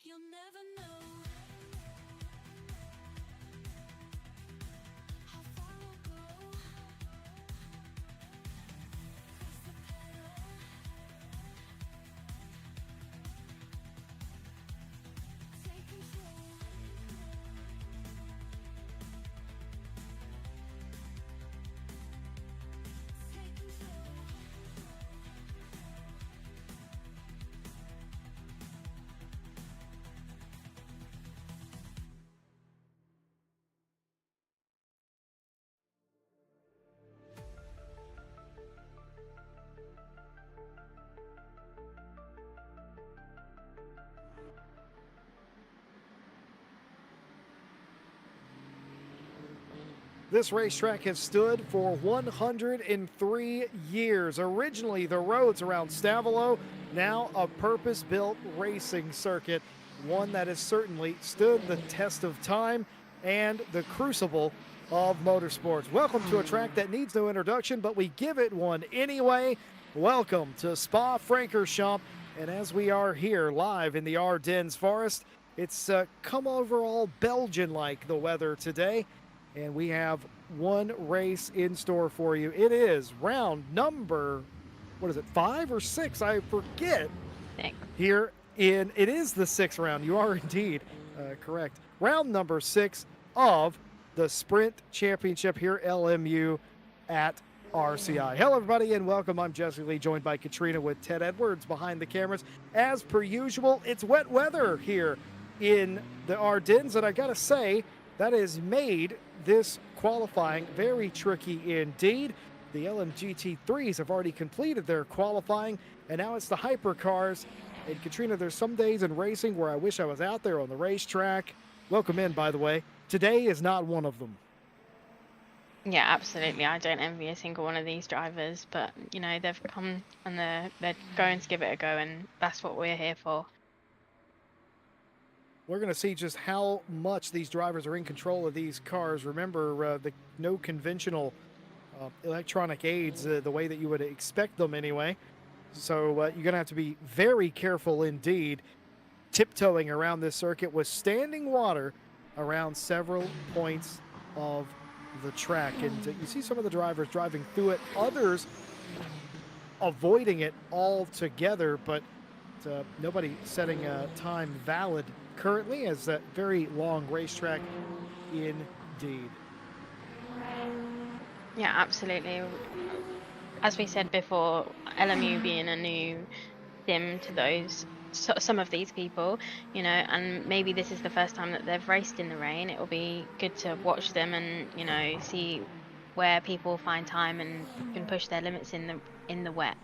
You'll never know This racetrack has stood for 103 years. Originally, the roads around Stavolo, now a purpose-built racing circuit, one that has certainly stood the test of time and the crucible of motorsports. Welcome to a track that needs no introduction, but we give it one anyway. Welcome to Spa-Francorchamps, and as we are here live in the Ardennes Forest, it's come overall Belgian-like the weather today. And we have one race in store for you. It is round number, what is it, 5 or 6? I forget. Thanks. It is the 6th round. You are indeed correct. Round number 6 of the Sprint Championship here, LMU at RCI. Hello, everybody, and welcome. I'm Jesse Lee, joined by Katrina with Ted Edwards behind the cameras. As per usual, it's wet weather here in the Ardennes, and I gotta say, that has made this qualifying very tricky indeed. The LMGT3s have already completed their qualifying, and now it's the hypercars. And Katrina, there's some days in racing where I wish I was out there on the racetrack. Welcome in, by the way. Today is not one of them. Yeah, absolutely. I don't envy a single one of these drivers, but you know, they've come and they're going to give it a go, and that's what we're here for. We're going to see just how much these drivers are in control of these cars. Remember, no conventional electronic aids the way that you would expect them anyway. So you're going to have to be very careful indeed, tiptoeing around this circuit with standing water around several points of the track. And you see some of the drivers driving through it, others avoiding it altogether, but nobody setting a time valid currently, as that very long racetrack indeed. Yeah, absolutely. As we said before, LMU being a new sim to some of these people, you know, and maybe this is the first time that they've raced in the rain. It'll be good to watch them and, you know, see where people find time and can push their limits in the wet.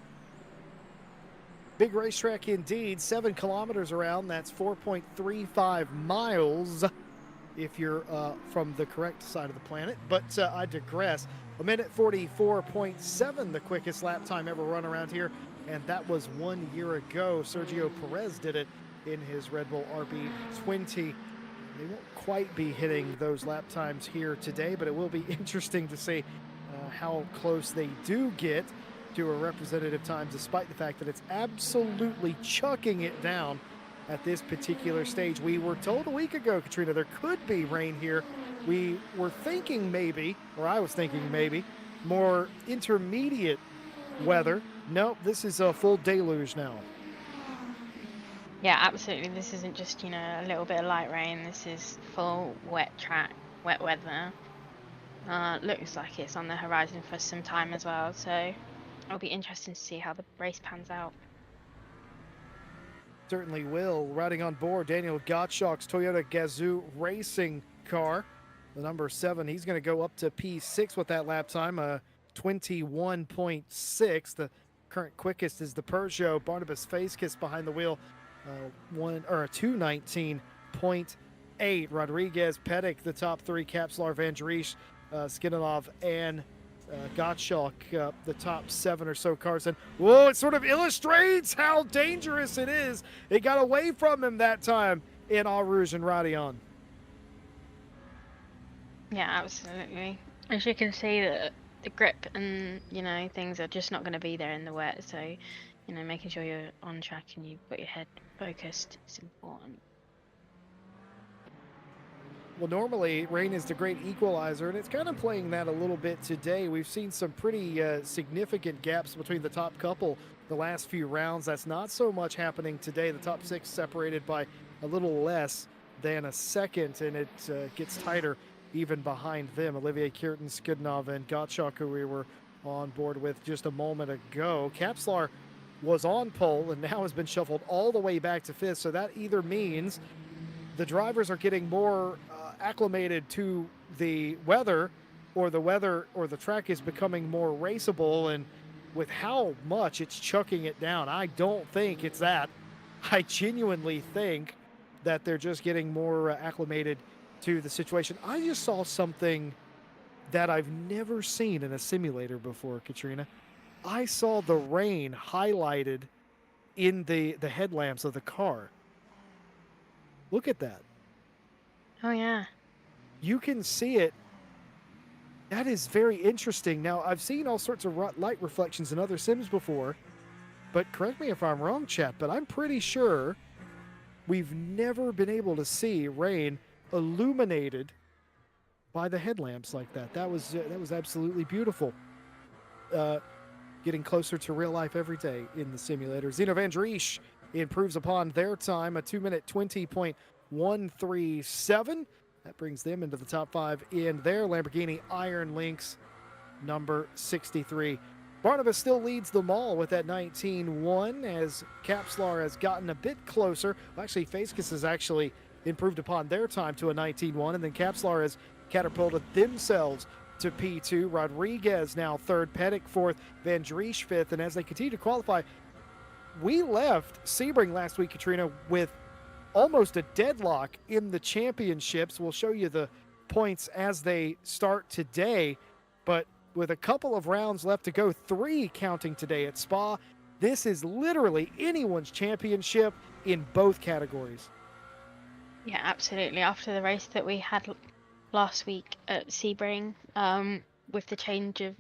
Big racetrack indeed, 7 kilometers around. That's 4.35 miles if you're from the correct side of the planet. But I digress. 1:44.7, the quickest lap time ever run around here. And that was 1 year ago. Sergio Perez did it in his Red Bull RB20. They won't quite be hitting those lap times here today, but it will be interesting to see how close they do get to a representative time, despite the fact that it's absolutely chucking it down at this particular stage. We were told a week ago, Katrina, there could be rain here. We were thinking maybe, or I was thinking maybe, more intermediate weather. Nope, this is a full deluge now. Yeah, absolutely. This isn't just, you know, a little bit of light rain. This is full wet track, wet weather. Looks like it's on the horizon for some time as well, so it'll be interesting to see how the race pans out. Certainly will. Riding on board, Daniel Gottschalk's Toyota Gazoo racing car, the number 7. He's going to go up to P6 with that lap time, 21.6. The current quickest is the Peugeot Barnabas Facekiss behind the wheel, 219.8. Rodriguez, Pettit, the top 3, Kapslar, Van Dries, Skinanov, and Gottschalk, the top 7 or so cars. And whoa, it sort of illustrates how dangerous it is. It got away from him that time in Eau Rouge and Radion. Yeah, absolutely. As you can see, the grip and, you know, things are just not going to be there in the wet. So, you know, making sure you're on track and you've got your head focused is important. Well, normally rain is the great equalizer, and it's kind of playing that a little bit today. We've seen some pretty significant gaps between the top couple the last few rounds. That's not so much happening today. The top 6 separated by a little less than a second, and it gets tighter even behind them. Olivier Kierten, Skudnov, and Gottschalk, who we were on board with just a moment ago. Kapslar was on pole and now has been shuffled all the way back to 5th, so that either means the drivers are getting more acclimated to the weather, or the track is becoming more raceable. And with how much it's chucking it down, I don't think it's that. I genuinely think that they're just getting more acclimated to the situation. I just saw something that I've never seen in a simulator before, Katrina. I saw the rain highlighted in the headlamps of the car. Look at that. Oh yeah. You can see it. That is very interesting. Now, I've seen all sorts of light reflections in other sims before, but correct me if I'm wrong, chat, but I'm pretty sure we've never been able to see rain illuminated by the headlamps like that. That was absolutely beautiful. Getting closer to real life every day in the simulator. Zeno Van Driesch improves upon their time, a 2-minute 20.137. That brings them into the top 5 in their Lamborghini Iron Lynx number 63. Barnabas still leads them all with that 19.1 as Capslar has gotten a bit closer. Well, actually, Facekiss has actually improved upon their time to a 19.1, and then Capslar has catapulted themselves to P2. Rodriguez now third, Pettick fourth, Van Driesch fifth, and as they continue to qualify, we left Sebring last week, Katrina, with almost a deadlock in the championships. We'll show you the points as they start today, but with a couple of rounds left to go, 3 counting today at Spa, this is literally anyone's championship in both categories. Yeah, absolutely. After the race that we had last week at Sebring, with the change of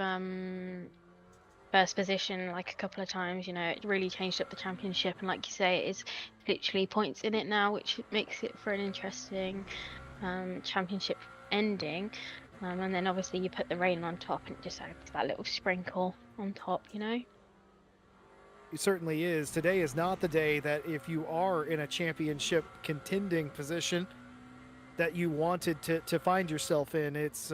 first position like a couple of times, it really changed up the championship, and like you say, it is literally points in it now, which makes it for an interesting championship ending. And then obviously you put the rain on top and it just adds that little sprinkle on top, It certainly is. Today is not the day that if you are in a championship contending position that you wanted to find yourself in. It's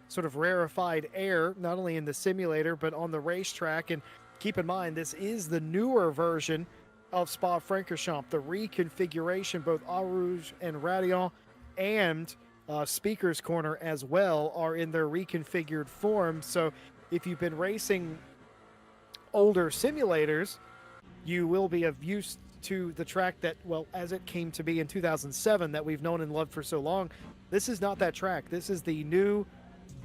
sort of rarefied air, not only in the simulator, but on the racetrack. And keep in mind, this is the newer version of Spa-Francorchamps. The reconfiguration, both Eau Rouge and Radion and Speaker's Corner as well are in their reconfigured form. So if you've been racing older simulators, you will be of use to the track that, well, as it came to be in 2007 that we've known and loved for so long. This is not that track. This is the new,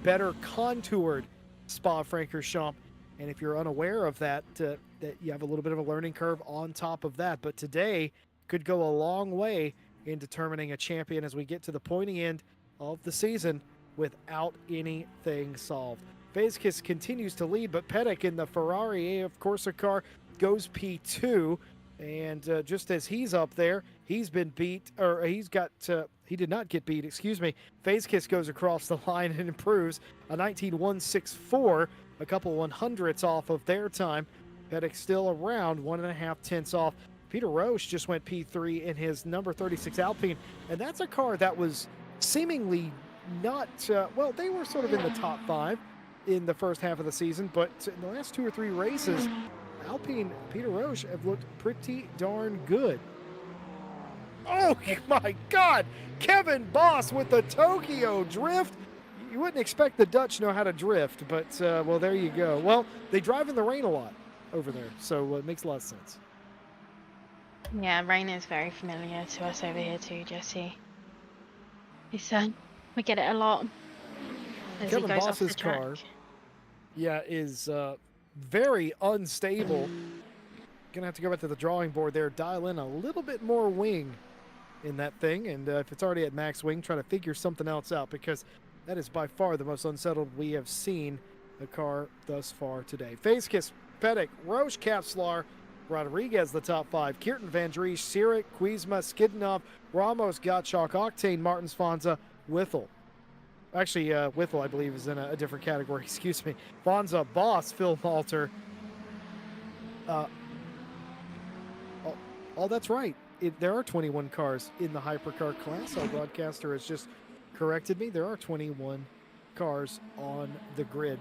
better contoured Spa-Francorchamps. And if you're unaware of that, that you have a little bit of a learning curve on top of that. But today could go a long way in determining a champion as we get to the pointy end of the season without anything solved. Facekiss continues to lead, but Pettick in the Ferrari AF Corsa car goes P2. And just as he's up there, he's been beat, or he did not get beat, excuse me. Facekiss goes across the line and improves a 19.164, a couple 100ths off of their time. Pettick still around 1.5 tenths off. Peter Roche just went P3 in his number 36 Alpine, and that's a car that was seemingly not, well, they were sort of in the top 5 in the first half of the season, but in the last 2 or 3 races, Alpine, Peter Roche have looked pretty darn good. Oh my God! Kevin Boss with the Tokyo drift. You wouldn't expect the Dutch know how to drift, but well, there you go. Well, they drive in the rain a lot over there, so it makes a lot of sense. Yeah, rain is very familiar to us over here too, Jesse. It's we get it a lot. As Kevin he goes Boss's off the track. car, yeah, is very unstable. Gonna have to go back to the drawing board there, dial in a little bit more wing in that thing, and if it's already at max wing, try to figure something else out, because that is by far the most unsettled we have seen the car thus far today. Facekiss, Pettick, Roche, Capslar, Rodriguez, the top 5. Kierton, Van Driesch, Sirik, Kuzma, Skidnov, Ramos, Gottschalk, Octane, Martins, Fonza, Whittle. Actually, Whittle, I believe, is in a different category. Excuse me. Fonza, Boss, Phil Malter. Oh, that's right. There are 21 cars in the hypercar class. Our broadcaster has just corrected me. There are 21 cars on the grid.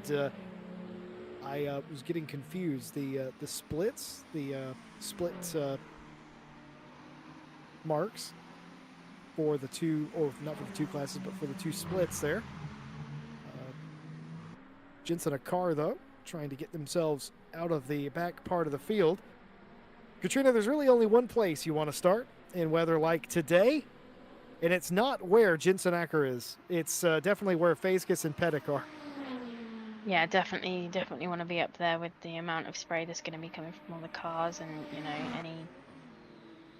I was getting confused. The splits, the split marks for the two, or not for the 2 classes, but for the 2 splits there. Jensen a car, though, trying to get themselves out of the back part of the field. Katrina, there's really only one place you want to start in weather like today, and it's not where Jensen Acker is. It's definitely where Facekiss and Pettick are. Yeah, definitely want to be up there with the amount of spray that's going to be coming from all the cars, and any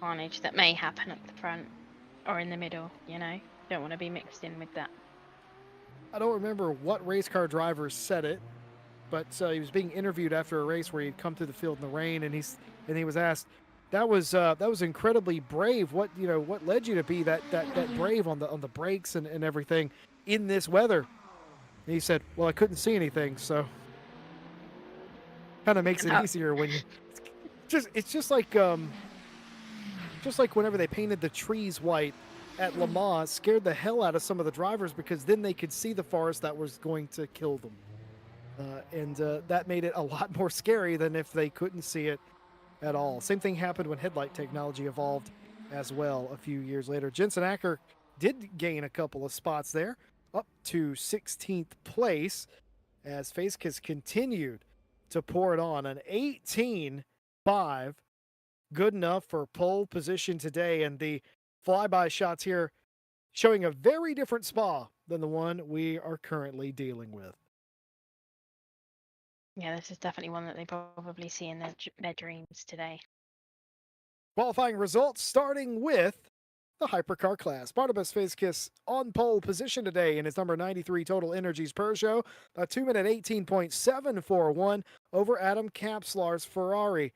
carnage that may happen at the front or in the middle. Don't want to be mixed in with that. I don't remember what race car driver said it, but he was being interviewed after a race where he'd come through the field in the rain, and he was asked, that was incredibly brave. What led you to be that brave on the brakes and everything in this weather? And he said, well, I couldn't see anything, so kind of makes it Oh, easier when you it's just like whenever they painted the trees white at Le Mans, scared the hell out of some of the drivers because then they could see the forest that was going to kill them. And that made it a lot more scary than if they couldn't see it at all. Same thing happened when headlight technology evolved as well a few years later. Jensen Acker did gain a couple of spots there, up to 16th place as Facekiss continued to pour it on. An 18.5, good enough for pole position today. And the flyby shots here showing a very different Spa than the one we are currently dealing with. yeah, this is definitely one that they probably see in their dreams today. Qualifying results starting with the hypercar class. Barnabas Facekiss on pole position today in his number 93 Total Energies Peugeot, a 2-minute 18.741 over Adam Kapslar's Ferrari.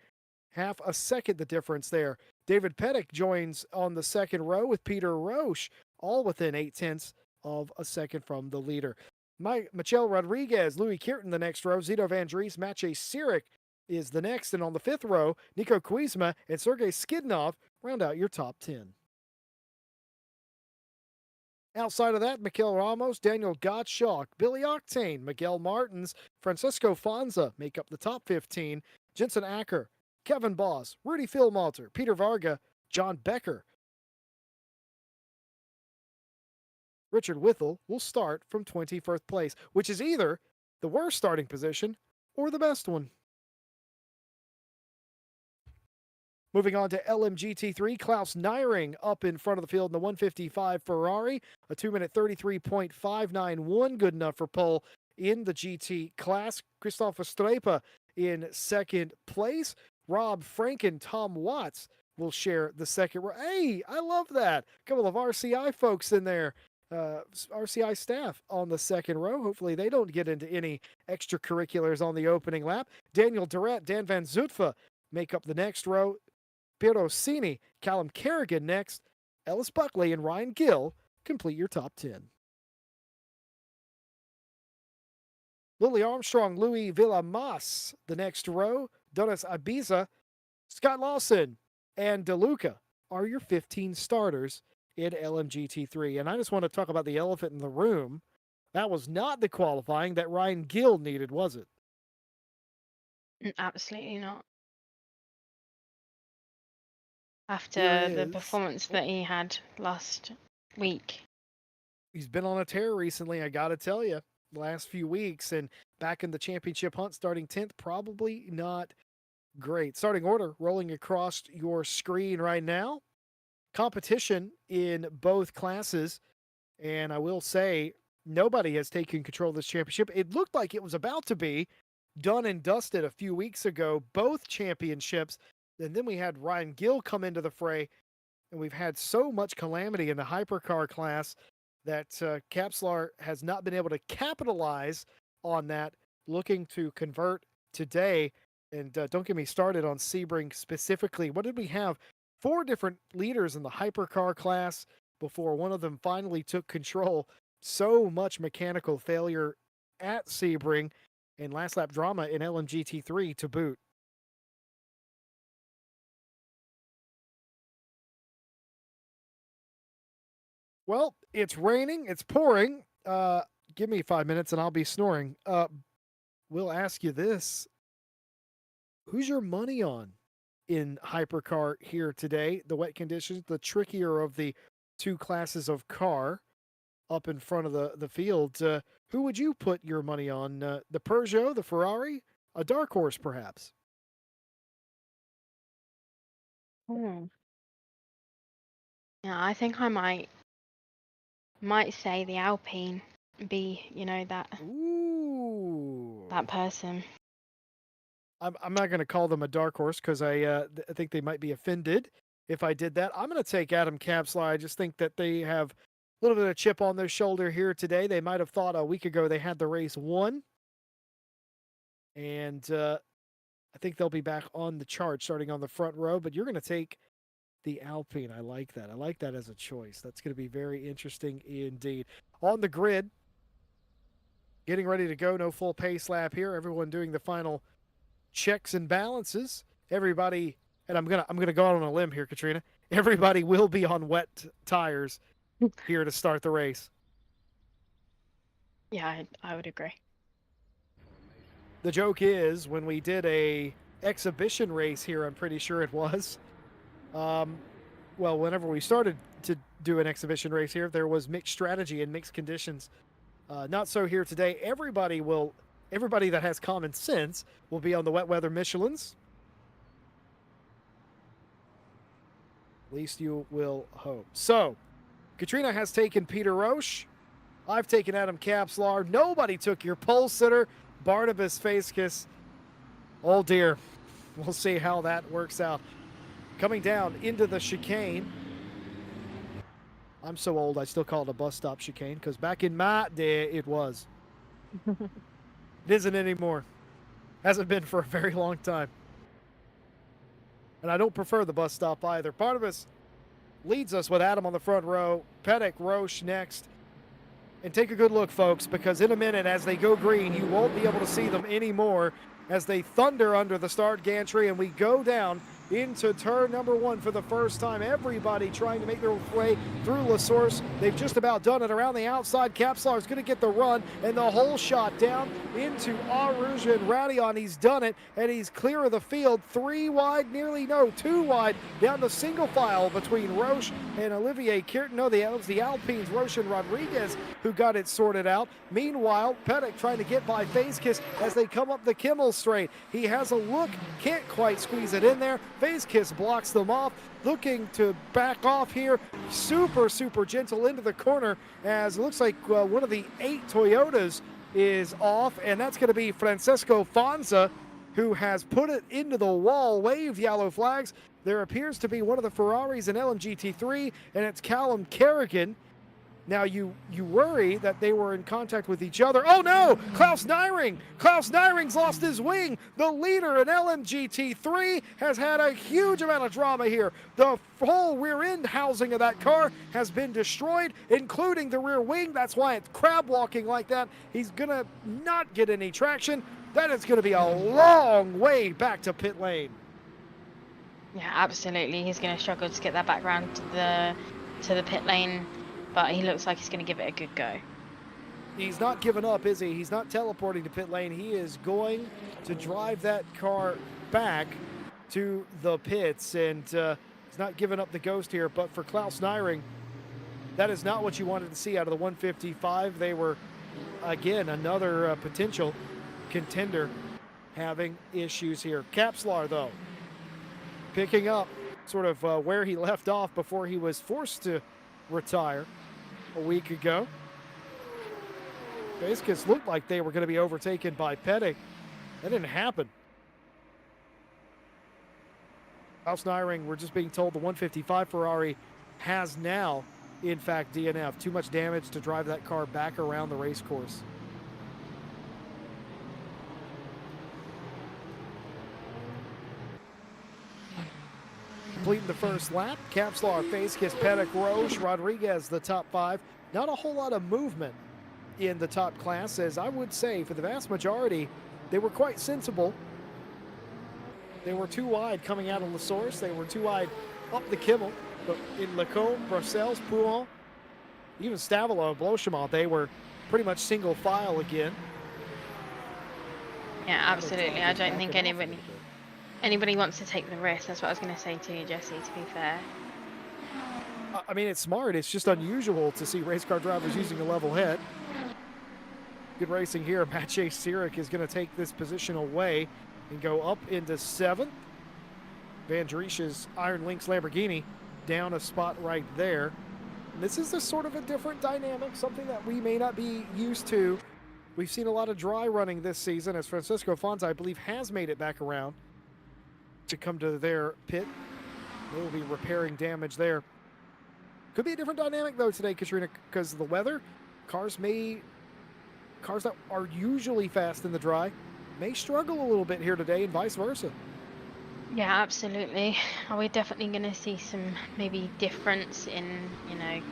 Half a second the difference there. David Pettick joins on the second row with Peter Roche, all within 0.8 of a second from the leader. Michel Rodriguez, Louis Kirton the next row, Zito Van Dries, Maciej Sirik is the next. And on the fifth row, Nico Kuzma and Sergei Skidnov round out your top 10. Outside of that, Mikel Ramos, Daniel Gottschalk, Billy Octane, Miguel Martins, Francisco Fonza make up the top 15. Jensen Acker, Kevin Boss, Rudy Philmalter, Peter Varga, John Becker. Richard Withel will start from 21st place, which is either the worst starting position or the best one. Moving on to LMGT3, Klaus Neiring up in front of the field in the 155 Ferrari, a 2-minute 33.591, good enough for pole in the GT class. Christopher Strepa in second place. Rob Franken, Tom Watts will share the second row. Hey, I love that. A couple of RCI folks in there. RCI staff on the second row. Hopefully they don't get into any extracurriculars on the opening lap. Daniel Durrett, Dan Van Zutphen make up the next row. Piero Cini, Callum Kerrigan next. Ellis Buckley and Ryan Gill complete your top 10. Lily Armstrong, Louis Villamas, the next row. Donis Ibiza, Scott Lawson, and DeLuca are your 15 starters in LMGT3. And I just want to talk about the elephant in the room. That was not the qualifying that Ryan Gill needed, was it? Absolutely not. Here After the is. performance that he had last week. He's been on a tear recently, I got to tell you, last few weeks. And back in the championship hunt, starting 10th, probably not great. Starting order rolling across your screen right now. Competition in both classes. And I will say, nobody has taken control of this championship. It looked like it was about to be done and dusted a few weeks ago, both championships. And then we had Ryan Gill come into the fray, and we've had so much calamity in the hypercar class that Kapslar has not been able to capitalize on that, looking to convert today. And don't get me started on Sebring specifically. What did we have? 4 different leaders in the hypercar class before one of them finally took control. So much mechanical failure at Sebring, and last lap drama in LMGT3 to boot. Well, it's raining, it's pouring. Give me 5 minutes and I'll be snoring. We'll ask you this. Who's your money on in hypercar here today? The wet conditions, the trickier of the 2 classes of car up in front of the field. Who would you put your money on? The Peugeot, the Ferrari, a dark horse perhaps? Hmm. Yeah, I think I might say the Alpine. be, you know, that Ooh. person. I'm not going to call them a dark horse because I think they might be offended if I did that. I'm going to take Adam Kapslar. I just think that they have a little bit of chip on their shoulder here today. They might have thought a week ago they had the race won. And I think they'll be back on the chart starting on the front row. But you're going to take the Alpine. I like that. I like that as a choice. That's going to be very interesting indeed. On the grid, getting ready to go. No full pace lap here. Everyone doing the final checks and balances. Everybody, and I'm gonna go out on a limb here, Katrina. Everybody will be on wet tires here to start the race. Yeah, I would agree. The joke is when we did a exhibition race here, I'm pretty sure it was. Well, whenever we started to do an exhibition race here, there was mixed strategy and mixed conditions. Not so here today. Everybody that has common sense will be on the wet weather Michelins. At least you will hope. So, Katrina has taken Peter Roche. I've taken Adam Kapslar. Nobody took your pole sitter, Barnabas Facekiss. Oh dear. We'll see how that works out. Coming down into the chicane. I'm so old, I still call it a bus stop chicane because back in my day, it was. It isn't anymore. Hasn't been for a very long time. And I don't prefer the bus stop either. Barnabas leads us with Adam on the front row. Pettit, Roche next. And take a good look, folks, because in a minute as they go green, you won't be able to see them anymore as they thunder under the start gantry and we go down into turn number 1 for the first time. Everybody trying to make their way through La Source. They've just about done it around the outside. Kapslar is going to get the run and the whole shot down into Arouge and Radion. He's done it and he's clear of the field. 3 wide, nearly no, 2 wide down the single file between Roche and Olivier Kirton. No, it was the Alpines, Roche and Rodriguez, who got it sorted out. Meanwhile, Pettit trying to get by Facekiss as they come up the Kimmel straight. He has a look, can't quite squeeze it in there. Facekiss blocks them off, looking to back off here. Super gentle into the corner as it looks like one of the 8 Toyotas is off, and that's going to be Francesco Fonza, who has put it into the wall, waved yellow flags. There appears to be one of the Ferraris in LMGT3, and it's Callum Kerrigan. Now, you worry that they were in contact with each other. Oh, no! Klaus Nyring! Klaus Nyring's lost his wing. The leader in LMGT3 has had a huge amount of drama here. The whole rear end housing of that car has been destroyed, including the rear wing. That's why it's crab walking like that. He's going to not get any traction. That is going to be a long way back to pit lane. Yeah, absolutely. He's going to struggle to get that back round to the pit lane. But he looks like he's going to give it a good go. He's not giving up, is he? He's not teleporting to pit lane. He is going to drive that car back to the pits. And he's not giving up the ghost here. But for Klaus Nyring, that is not what you wanted to see out of the 155. They were, again, another potential contender having issues here. Kapslar, though, picking up sort of where he left off before he was forced to retire a week ago. Facekiss looked like they were going to be overtaken by Pettit. That didn't happen. Klaus Nyring, we're just being told the 155 Ferrari has now, in fact, DNF. Too much damage to drive that car back around the race course. Completing the first lap, Kapslar, Facekiss, Pettit, Roche, Rodriguez, the top 5. Not a whole lot of movement in the top class, as I would say for the vast majority, they were quite sensible. They were 2 wide coming out of La Source. They were 2 wide up the Kimmel. But in Lacombe, Bruxelles, Pouhon, even Stavelot, Blochemont, they were pretty much single file again. Yeah, absolutely. I don't think anybody wants to take the risk. That's what I was going to say to you, Jesse, to be fair. I mean, it's smart. It's just unusual to see race car drivers using a level head. Good racing here. Maciej Sirik is going to take this position away and go up into 7th. Van Dries's Iron Lynx Lamborghini down a spot right there. This is a sort of a different dynamic, something that we may not be used to. We've seen a lot of dry running this season, as Francisco Fonza, I believe, has made it back around to come to their pit. They will be repairing damage there. Could be a different dynamic though today, Katrina, because of the weather. Cars that are usually fast in the dry may struggle a little bit here today, and vice versa. Yeah, absolutely. We're definitely going to see some maybe difference in,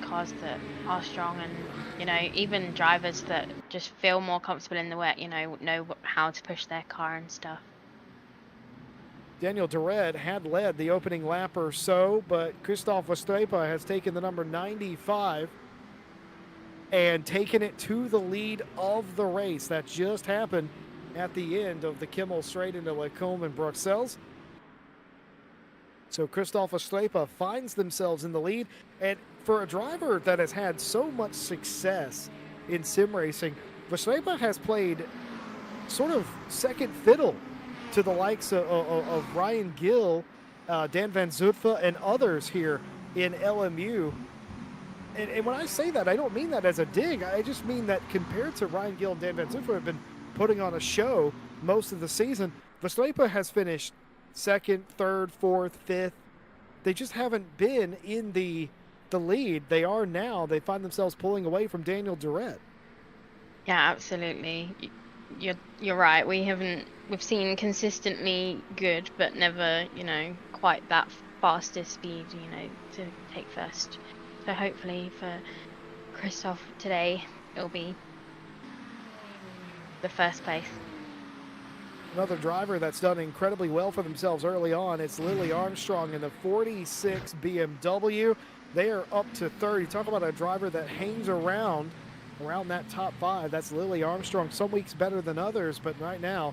cars that are strong and, even drivers that just feel more comfortable in the wet, know how to push their car and stuff. Daniel Duret had led the opening lap or so, but Christoph Westrepa has taken the number 95 and taken it to the lead of the race. That just happened at the end of the Kimmel straight into Lacombe and Bruxelles. So Christoph Westrepa finds themselves in the lead. And for a driver that has had so much success in sim racing, Westrepa has played sort of second fiddle to the likes of Ryan Gill, Dan Van Zutphen, and others here in LMU. And when I say that, I don't mean that as a dig. I just mean that compared to Ryan Gill and Dan Van Zutphen, who have been putting on a show most of the season, Westrepa has finished second, third, fourth, fifth. They just haven't been in the lead. They are now. They find themselves pulling away from Daniel Duret. Yeah, absolutely. You're right. We've seen consistently good, but never, quite that fastest speed, to take first. So hopefully for Christoph today, it'll be the first place. Another driver that's done incredibly well for themselves early on, it's Lily Armstrong in the 46 BMW. They are up to third. You talk about a driver that hangs around that top five. That's Lily Armstrong. Some weeks better than others, but right now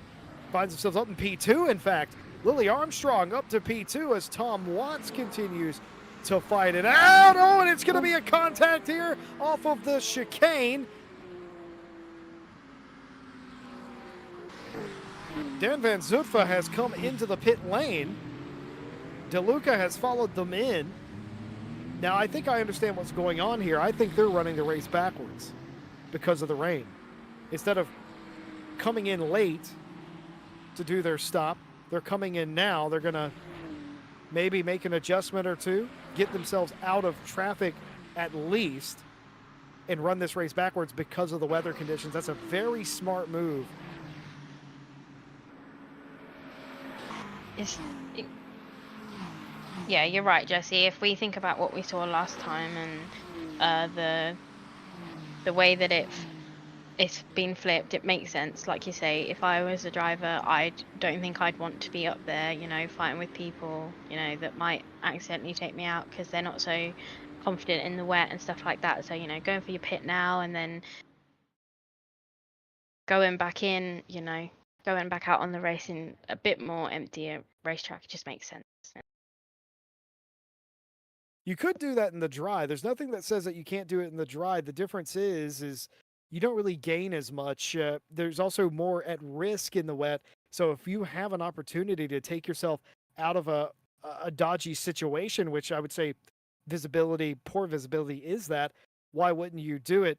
finds themselves up in P2, in fact. Lily Armstrong up to P2 as Tom Watts continues to fight it out. Oh, and it's going to be a contact here off of the chicane. Dan Van Zutphen has come into the pit lane. DeLuca has followed them in. Now, I think I understand what's going on here. I think they're running the race backwards because of the rain. Instead of coming in late to do their stop, they're coming in now. They're going to maybe make an adjustment or two, get themselves out of traffic at least, and run this race backwards because of the weather conditions. That's a very smart move. Yeah, you're right, Jesse. If we think about what we saw last time and the way that it's been flipped, it makes sense. Like you say, if I was a driver, I don't think I'd want to be up there, fighting with people, that might accidentally take me out because they're not so confident in the wet and stuff like that. So, going for your pit now and then going back in, going back out on the race in a bit more emptier racetrack just makes sense. You could do that in the dry. There's nothing that says that you can't do it in the dry. The difference is you don't really gain as much. There's also more at risk in the wet. So if you have an opportunity to take yourself out of a dodgy situation, which I would say poor visibility is that, why wouldn't you do it?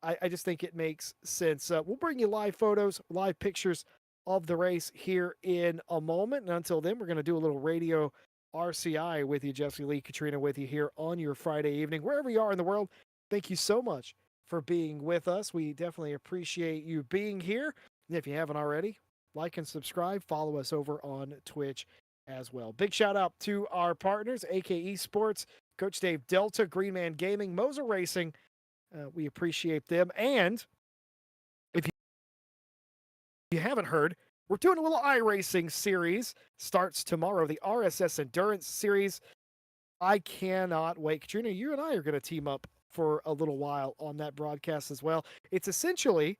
I just think it makes sense. We'll bring you live photos, live pictures of the race here in a moment. And until then, we're going to do a little radio RCI with you, Jesse Lee, Katrina with you here on your Friday evening, wherever you are in the world. Thank you so much for being with us. We definitely appreciate you being here. And if you haven't already, like and subscribe. Follow us over on Twitch as well. Big shout out to our partners, AKE Sports, Coach Dave Delta, Green Man Gaming, Moser Racing. We appreciate them. And if you haven't heard, we're doing a little iRacing series. Starts tomorrow, the RSS Endurance Series. I cannot wait. Katrina, you and I are going to team up for a little while on that broadcast as well. It's essentially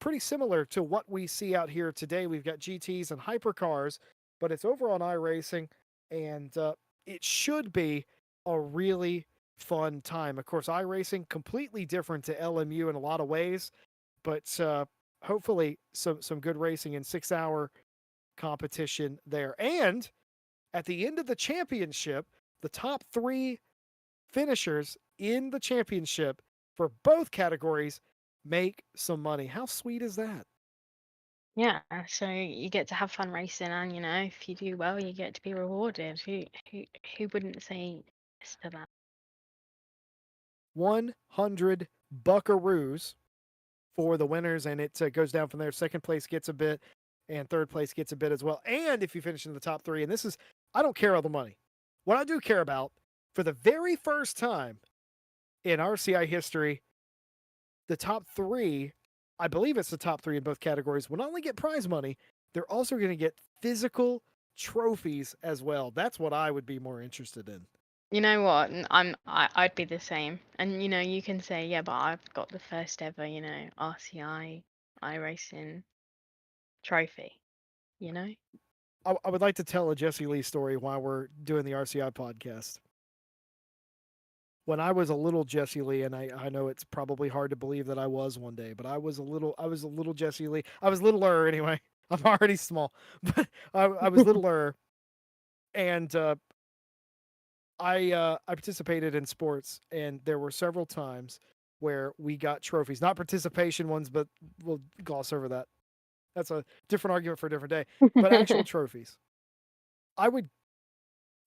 pretty similar to what we see out here today. We've got GTs and hypercars, but it's over on iRacing, and it should be a really fun time. Of course, iRacing, completely different to LMU in a lot of ways, but hopefully some good racing in 6-hour competition there. And at the end of the championship, the top 3 finishers in the championship for both categories make some money. How sweet is that? Yeah, so you get to have fun racing, and if you do well, you get to be rewarded. Who wouldn't say yes to that? 100 buckaroos for the winners, and it goes down from there. Second place gets a bit, and third place gets a bit as well. And if you finish in the top three, and this is, I don't care all the money. What I do care about, for the very first time in RCI history, the top three, I believe it's the top three in both categories, will not only get prize money, they're also going to get physical trophies as well. That's what I would be more interested in. You know what? I'd be the same. And you can say, yeah, but I've got the first ever, RCI iRacing trophy, you know? I would like to tell a Jesse Lee story while we're doing the RCI podcast. When I was a little Jesse Lee, and I know it's probably hard to believe that I was one day, but I was a little Jesse Lee. I was littler anyway. I'm already small, but I was littler, and I participated in sports, and there were several times where we got trophies, not participation ones, but we'll gloss over that. That's a different argument for a different day. But actual trophies. I would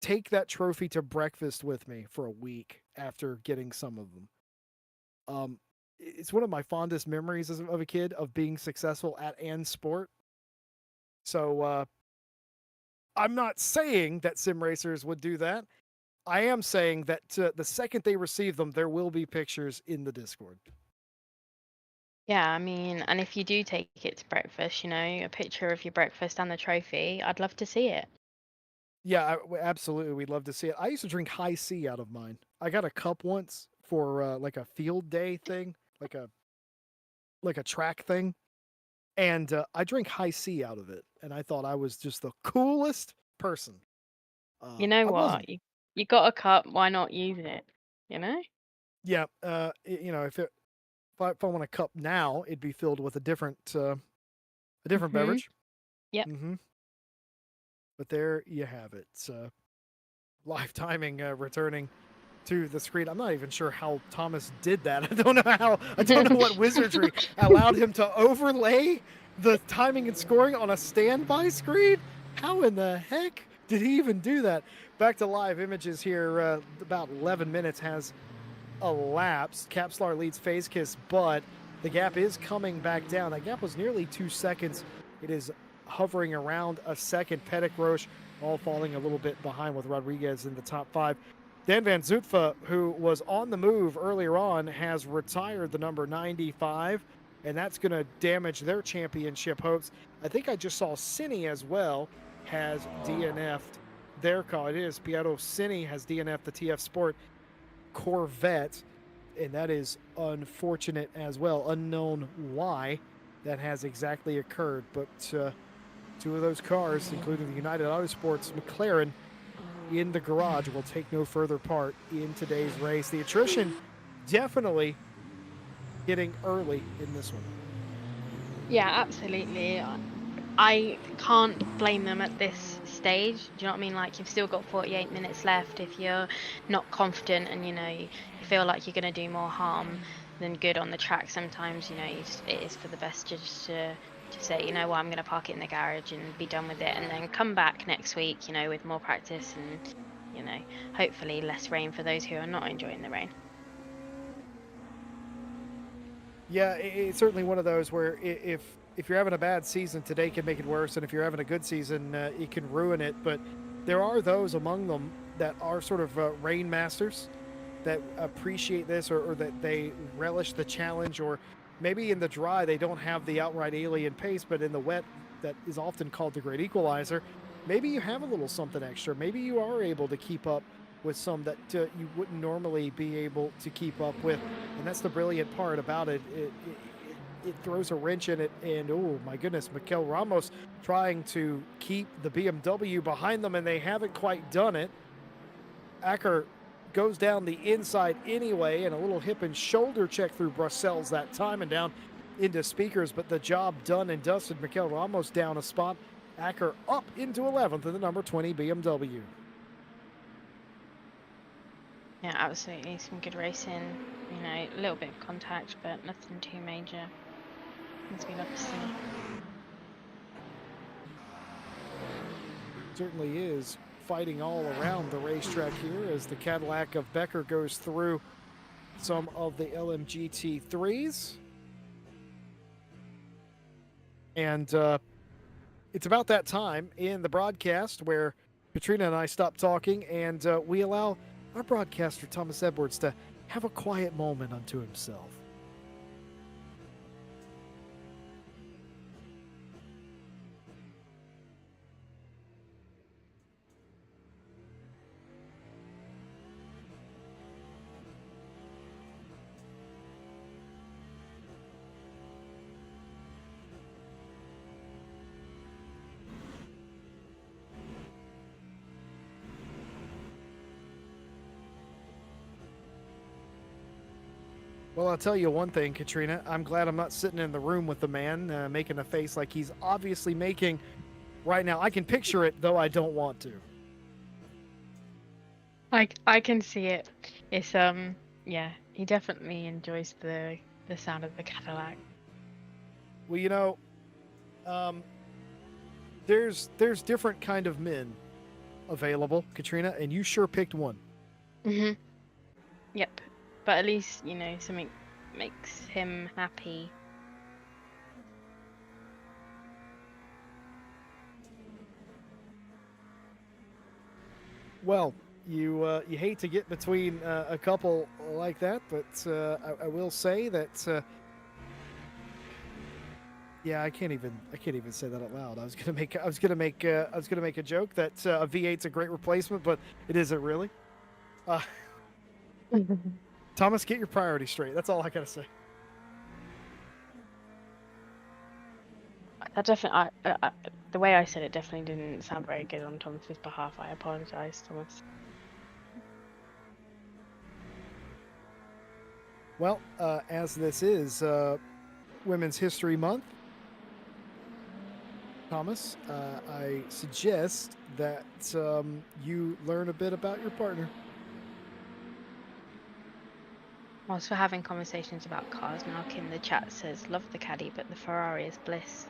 take that trophy to breakfast with me for a week after getting some of them. It's one of my fondest memories of a kid of being successful at an sport. So I'm not saying that sim racers would do that. I am saying that the second they receive them, there will be pictures in the Discord. Yeah, I mean, and if you do take it to breakfast, a picture of your breakfast and the trophy, I'd love to see it. Yeah, absolutely. We'd love to see it. I used to drink high C out of mine. I got a cup once for like a field day thing, like a track thing, and I drank high C out of it, and I thought I was just the coolest person. You know I wasn't. what? You got a cup, why not use it? You know? Yeah. If I want a cup now, it'd be filled with a different Mhm. beverage. Yep. Mm-hmm. But there you have it. Live timing returning to the screen. I'm not even sure how Thomas did that. I don't know how. I don't know what wizardry allowed him to overlay the timing and scoring on a standby screen. How in the heck did he even do that? Back to live images here. About 11 minutes has elapsed. Capslar leads Phase Kiss, but the gap is coming back down. That gap was nearly 2 seconds. It is hovering around a second. Pettit Roche all falling a little bit behind with Rodriguez in the top five. Dan Van Zutphen, who was on the move earlier on, has retired the number 95, and that's going to damage their championship hopes. I think I just saw Cine as well has DNF'd their car. It is Piero Cine has DNF'd the TF Sport Corvette, and that is unfortunate as well. Unknown why that has exactly occurred, but two of those cars, including the United Autosports McLaren, in the garage will take no further part in today's race. The attrition definitely getting early in this one. Yeah, absolutely. I can't blame them at this stage. Do you know what I mean? Like, you've still got 48 minutes left. If you're not confident and you feel like you're going to do more harm than good on the track, sometimes it is for the best just to say, you know what, I'm going to park it in the garage and be done with it, and then come back next week, with more practice and hopefully less rain for those who are not enjoying the rain. Yeah, it's certainly one of those where if you're having a bad season, today can make it worse, and if you're having a good season, it can ruin it. But there are those among them that are sort of rain masters that appreciate this, or that they relish the challenge, or maybe in the dry they don't have the outright alien pace, but in the wet that is often called the great equalizer, maybe you have a little something extra. Maybe you are able to keep up with some that you wouldn't normally be able to keep up with, and that's the brilliant part about it. It throws a wrench in it, and oh my goodness, Mikel Ramos trying to keep the BMW behind them, and they haven't quite done it. Acker goes down the inside anyway, and a little hip and shoulder check through Brussels that time and down into speakers, but the job done and dusted. Mikel Ramos down a spot. Acker up into 11th in the number 20 BMW. Yeah, absolutely. Some good racing. You know, a little bit of contact, but nothing too major. As we love to see. Certainly is fighting all around the racetrack here as the Cadillac of Becker goes through some of the LMGT3s. And it's about that time in the broadcast where Katrina and I stop talking and we allow our broadcaster, Thomas Edwards, to have a quiet moment unto himself. Well, I'll tell you one thing, Katrina. I'm glad I'm not sitting in the room with the man making a face like he's obviously making right now. I can picture it, though I don't want to. I can see it. It's yeah, he definitely enjoys the sound of the Cadillac. Well, you know, there's different kind of men available, Katrina, and you sure picked one. Mhm. Yep. But at least, you know, something makes him happy. Well, you hate to get between a couple like that, but I will say that yeah, I can't even say that out loud. I was gonna make a joke that a V8's a great replacement, but it isn't really. Thomas, get your priorities straight. That's all I gotta say. That definitely, the way I said it definitely didn't sound very good on Thomas's behalf. I apologise, Thomas. Well, as this is Women's History Month, Thomas, I suggest that you learn a bit about your partner. Whilst we're having conversations about cars, Malk in the chat says, "Love the Caddy, but the Ferrari is bliss."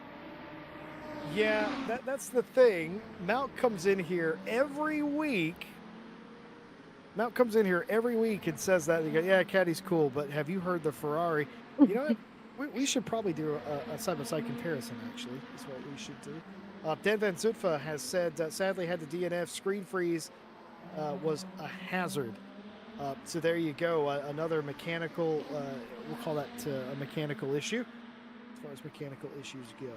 Yeah, that's the thing. Mount comes in here every week. Mount comes in here every week and says that. You go, yeah, Caddy's cool, but have you heard the Ferrari? You know what? We should probably do a side-by-side comparison, actually, is what we should do. Dan Van Zutpha has said, sadly, had the DNF screen freeze was a hazard. So there you go, another mechanical, we'll call that a mechanical issue, as far as mechanical issues go.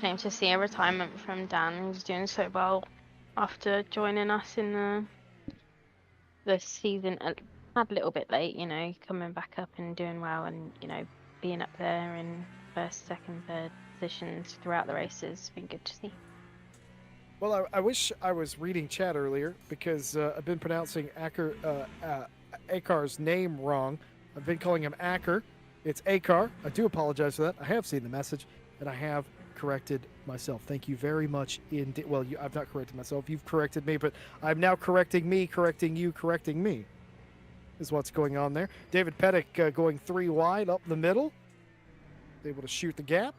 Shame to see a retirement from Dan, who's doing so well after joining us in the season. A little bit late, you know, coming back up and doing well, and you know, being up there in first, second, third positions throughout the races. It's been good to see. Well, I wish I was reading chat earlier because I've been pronouncing Akar's name wrong. I've been calling him Aker. It's Akar. I do apologize for that. I have seen the message, and I have corrected myself. Thank you very much. Well, I've not corrected myself. You've corrected me, but I'm now correcting me, correcting you, correcting me, is what's going on there. David Pettick going 3 wide up the middle. Able to shoot the gap.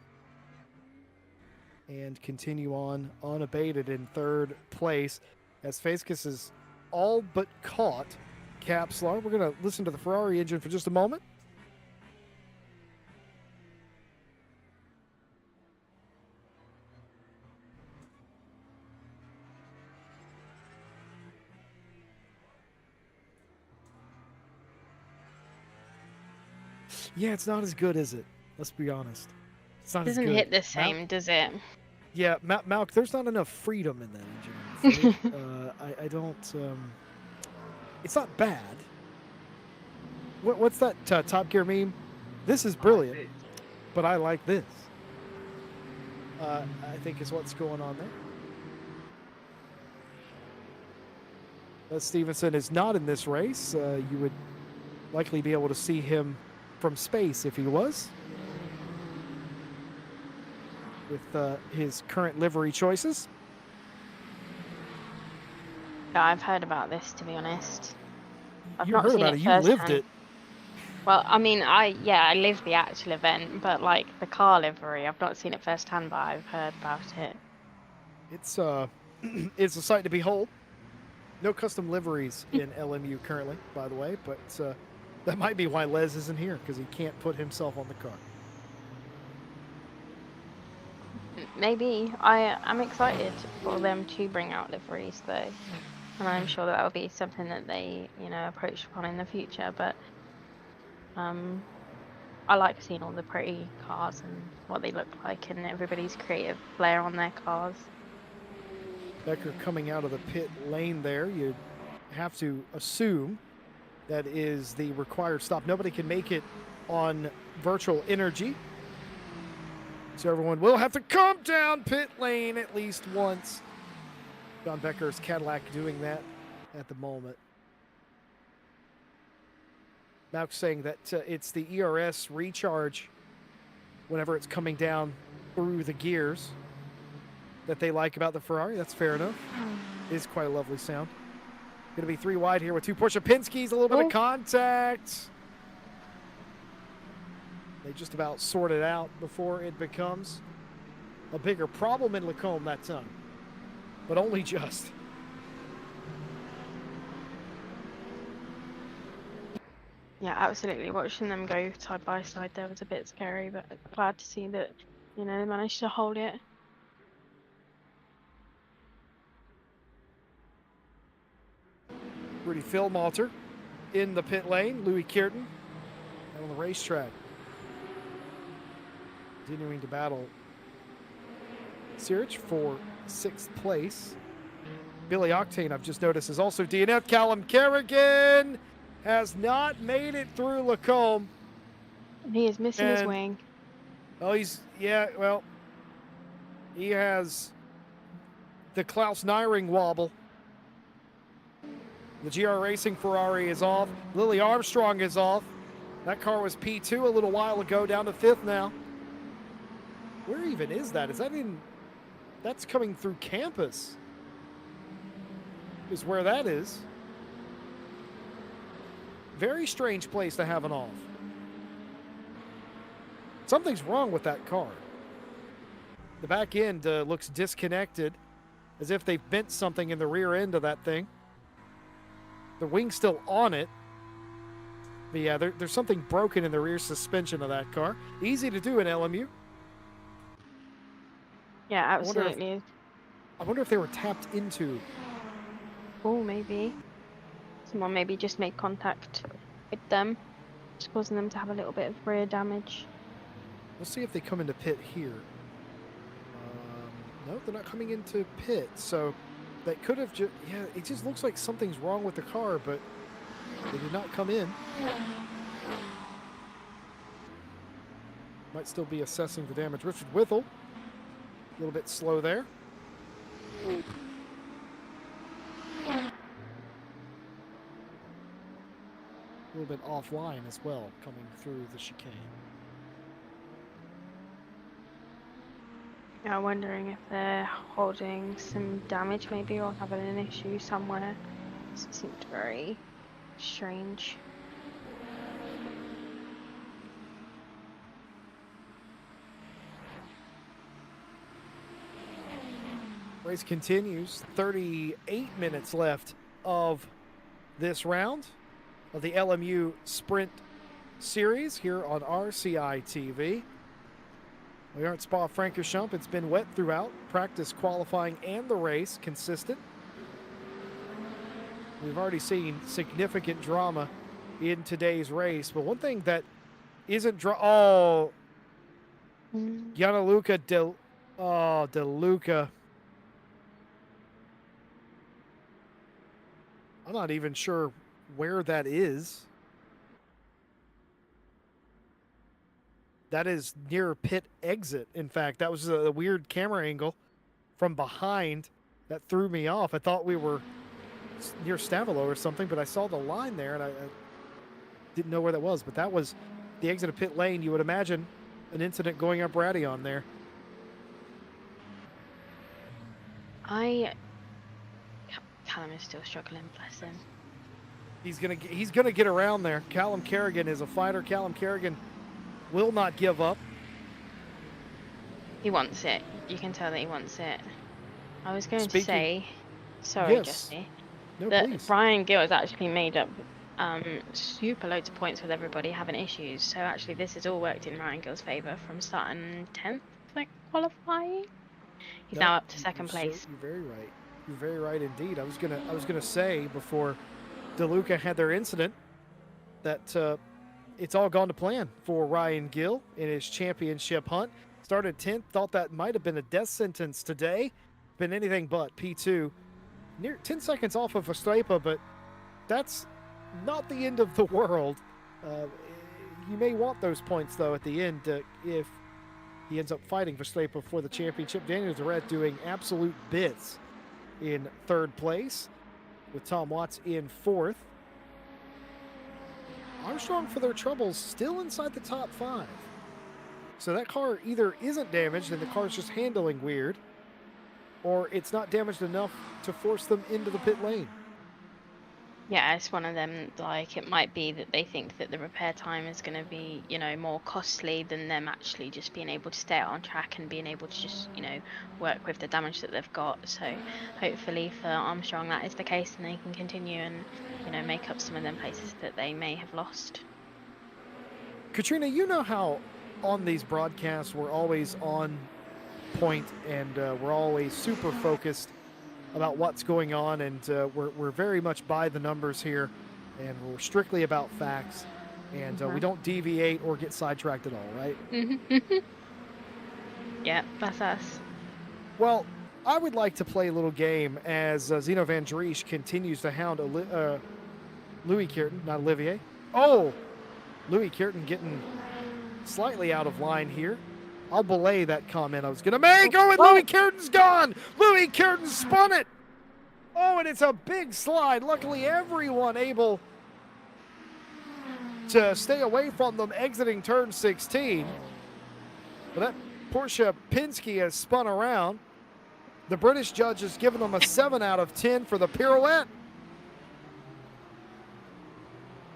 And continue on unabated in third place as Faiskus is all but caught Capslar. We're going to listen to the Ferrari engine for just a moment. Yeah, it's not as good, is it? Let's be honest. It's not as good. Doesn't hit the same, does it? Yeah, Malk, there's not enough freedom in that engine. I'm afraid. I don't. It's not bad. What's that Top Gear meme? This is brilliant, but I like this. I think is what's going on there. Stevenson is not in this race. You would likely be able to see him from space if he was, with his current livery choices. Yeah, I've heard about this, to be honest. I've You not heard seen about it it. You lived firsthand. it. Well, I mean, I lived the actual event, but like the car livery, I've not seen it firsthand, but I've heard about it. It's it's a sight to behold. No custom liveries in LMU currently, by the way, but that might be why Les isn't here, because he can't put himself on the car. Maybe. I'm excited for them to bring out liveries though, and I'm sure that will be something that they, approach upon in the future. But I like seeing all the pretty cars and what they look like, and everybody's creative flair on their cars. Becker coming out of the pit lane there. You have to assume that is the required stop. Nobody can make it on virtual energy, so everyone will have to come down pit lane at least once. John Becker's Cadillac doing that at the moment. Now saying that it's the ERS recharge whenever it's coming down through the gears that they like about the Ferrari. That's fair enough. It is quite a lovely sound. Going to be 3 wide here with 2 Porsche Penske's. A little bit of contact. They just about sort it out before it becomes a bigger problem in Lacombe that time. But only just. Yeah, absolutely. Watching them go side by side there was a bit scary, but glad to see that, they managed to hold it. Rudy Philmalter in the pit lane. Louis Kierton on the racetrack. Continuing to battle Sirich for 6th place. Billy Octane, I've just noticed, is also DNF. Callum Kerrigan has not made it through Lacombe. He is missing his wing. Oh, he has the Klaus Nyring wobble. The GR Racing Ferrari is off. Lily Armstrong is off. That car was P2 a little while ago, down to 5th now. Where even is that? Is that in... That's coming through campus. Is where that is. Very strange place to have an off. Something's wrong with that car. The back end looks disconnected, as if they've bent something in the rear end of that thing. The wing's still on it. But yeah, there's something broken in the rear suspension of that car. Easy to do in LMU. Yeah, absolutely. I wonder if they were tapped into. Oh, maybe. Someone maybe just made contact with them, just causing them to have a little bit of rear damage. We'll see if they come into pit here. No, they're not coming into pit, so that could have just... Yeah, it just looks like something's wrong with the car, but they did not come in. Might still be assessing the damage. Richard Withel, a little bit slow there. A little bit offline as well, coming through the chicane. Yeah, I'm wondering if they're holding some damage maybe, or having an issue somewhere. It seemed very strange. Race continues. 38 minutes left of this round of the LMU Sprint Series here on RCI TV. We are at Spa-Francorchamps. It's been wet throughout. Practice, qualifying, and the race consistent. We've already seen significant drama in today's race. But one thing that isn't Gianluca De Luca. I'm not even sure where that is. That is near pit exit. In fact, that was a weird camera angle from behind that threw me off. I thought we were near Stavolo or something, but I saw the line there and I didn't know where that was. But that was the exit of pit lane. You would imagine an incident going up Raddion there. Callum is still struggling, bless him. He's gonna get around there. Callum Kerrigan is a fighter. Callum Kerrigan will not give up. He wants it. You can tell that he wants it. I was going to Speaking- say, sorry, Yes. Jesse, No, that please. Ryan Gill has actually made up super loads of points with everybody having issues. So actually, this has all worked in Ryan Gill's favour from starting 10th, like qualifying. He's now up to second place. You're very right. You're very right indeed. I was gonna say before DeLuca had their incident that it's all gone to plan for Ryan Gill in his championship hunt. Started 10th, thought that might have been a death sentence today. Been anything but P2. Near 10 seconds off of Verstappen, but that's not the end of the world. You may want those points, though, at the end if he ends up fighting Verstappen for the championship. Daniel Durrett doing absolute bits in third place, with Tom Watts in fourth. Armstrong, for their troubles, still inside the top 5. So that car either isn't damaged and the car's just handling weird, or it's not damaged enough to force them into the pit lane. Yeah, it's one of them, like, it might be that they think that the repair time is going to be, you know, more costly than them actually just being able to stay out on track and being able to just, you know, work with the damage that they've got. So hopefully for Armstrong that is the case and they can continue and, you know, make up some of them places that they may have lost. Katrina, you know how on these broadcasts we're always on point and we're always super focused about what's going on, and we're very much by the numbers here, and we're strictly about facts, and we don't deviate or get sidetracked at all, right? Yeah, that's us. Well, I would like to play a little game as Zeno Van Driesch continues to hound Louis Kierton, not Olivier. Oh, Louis Kierton getting slightly out of line here. I'll belay that comment I was going to make. Oh, and Louis Kierton's gone. Louis Kierton spun it. Oh, and it's a big slide. Luckily, everyone able to stay away from them exiting turn 16. But that Porsche Penske has spun around. The British judge has given them a 7 out of 10 for the pirouette.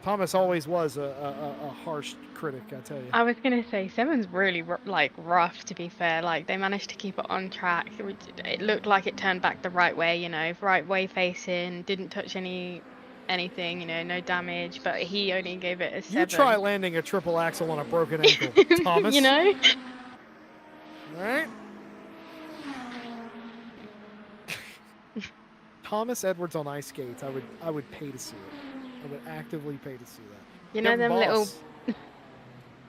Thomas always was a harsh critic, I tell you. I was going to say, 7's really rough, to be fair. Like, they managed to keep it on track. It looked like it turned back the right way, you know, right way facing, didn't touch anything, you know, no damage, but he only gave it a 7. You try landing a triple axle on a broken ankle, Thomas. You know? All right. Thomas Edwards on ice skates. I would pay to see it. I would actively pay to see that. You know Kevin them Boss. little...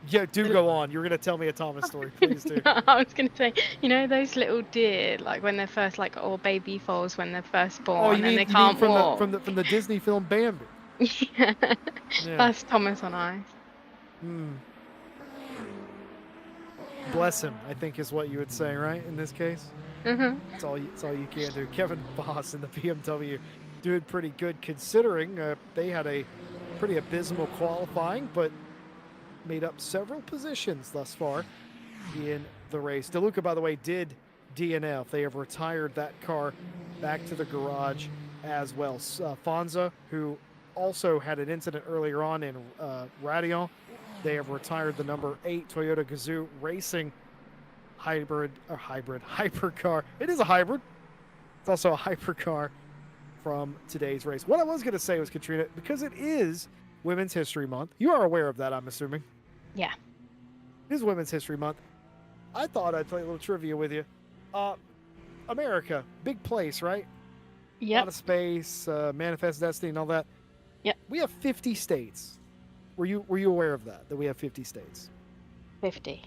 Yeah, do go on. You're going to tell me a Thomas story. Please do. I was going to say, you know those little deer, like when they're first, like, or baby foals when they're first born and they can't walk? From the Disney film Bambi. Yeah. Yeah. That's Thomas on ice. Bless him, I think is what you would say, right, in this case? It's all you can do. Kevin Boss in the BMW doing pretty good considering they had a pretty abysmal qualifying, but made up several positions thus far in the race. DeLuca, by the way, did DNF. They have retired that car back to the garage as well. Fonza, who also had an incident earlier on in Radion, they have retired the number 8 Toyota Gazoo Racing hypercar. It is a hybrid. It's also a hypercar from today's race. What I was going to say was, Katrina, because it is Women's History Month. You are aware of that, I'm assuming. Yeah. It is Women's History Month. I thought I'd play a little trivia with you. America, big place, right? Yep. A lot of space, Manifest Destiny and all that. Yep. We have 50 states. Were you aware of that we have 50 states? 50.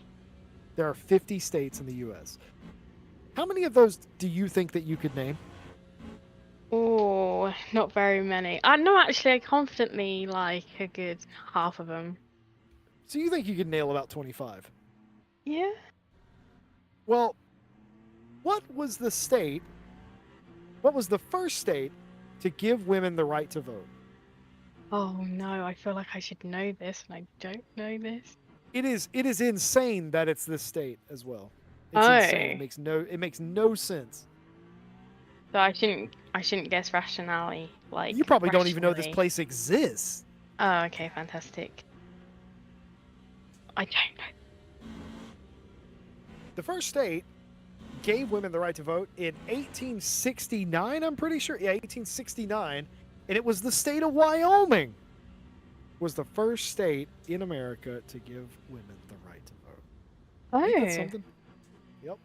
There are 50 states in the U.S. How many of those do you think that you could name? Oh, not very many. No, actually, I confidently like a good half of them. So you think you could nail about 25? Yeah. Well, what was the first state to give women the right to vote? Oh no, I feel like I should know this, and I don't know this. It is insane that it's this state as well. It's insane. It makes no sense. So I shouldn't guess rationale like You probably don't even know this rationally. place exists. Oh, okay, fantastic. I don't know. The first state gave women the right to vote in 1869, I'm pretty sure. Yeah, 1869. And it was the state of Wyoming was the first state in America to give women the right to vote. Ain't that Oh, something? Yep.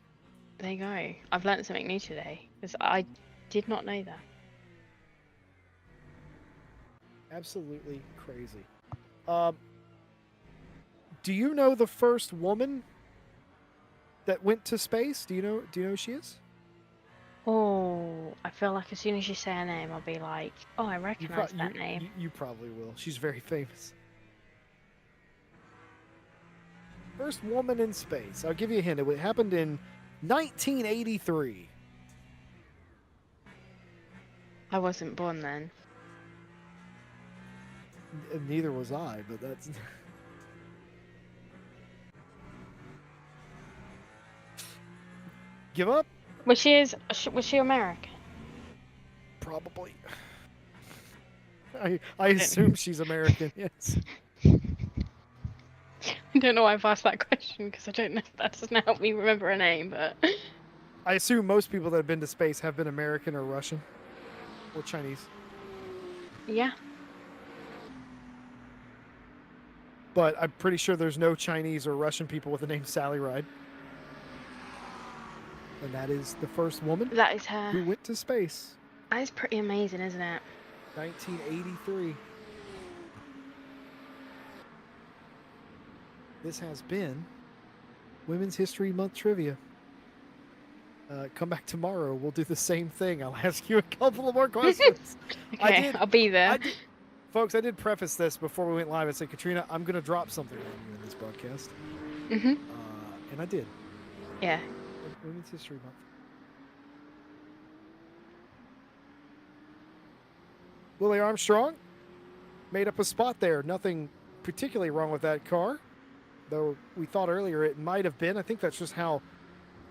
there you go. I've learned something new today because I did not know that. Absolutely crazy. Do you know the first woman that went to space? Do you know who she is? Oh, I feel like as soon as you say her name, I'll be like, oh, I recognize that name. You probably will. She's very famous. First woman in space. I'll give you a hint. It happened in 1983. I wasn't born then. Neither was I, but that's. Give up? Was she American? Probably. I assume she's American, yes. I don't know why I've asked that question because I don't know if that doesn't help me remember a name, but I assume most people that have been to space have been American or Russian or Chinese. yeah. But I'm pretty sure there's no Chinese or Russian people with the name Sally Ride. And that is the first woman That is who her. went to space. That is pretty amazing, isn't it? 1983. This has been Women's History Month Trivia. Come back tomorrow. We'll do the same thing. I'll ask you a couple of more questions. Okay, I'll be there. Folks, I did preface this before we went live. I said, Katrina, I'm going to drop something on you in this broadcast. Mhm. And I did. Yeah. Women's History Month. Willie Armstrong made up a spot there. Nothing particularly wrong with that car, though we thought earlier it might have been. I think that's just how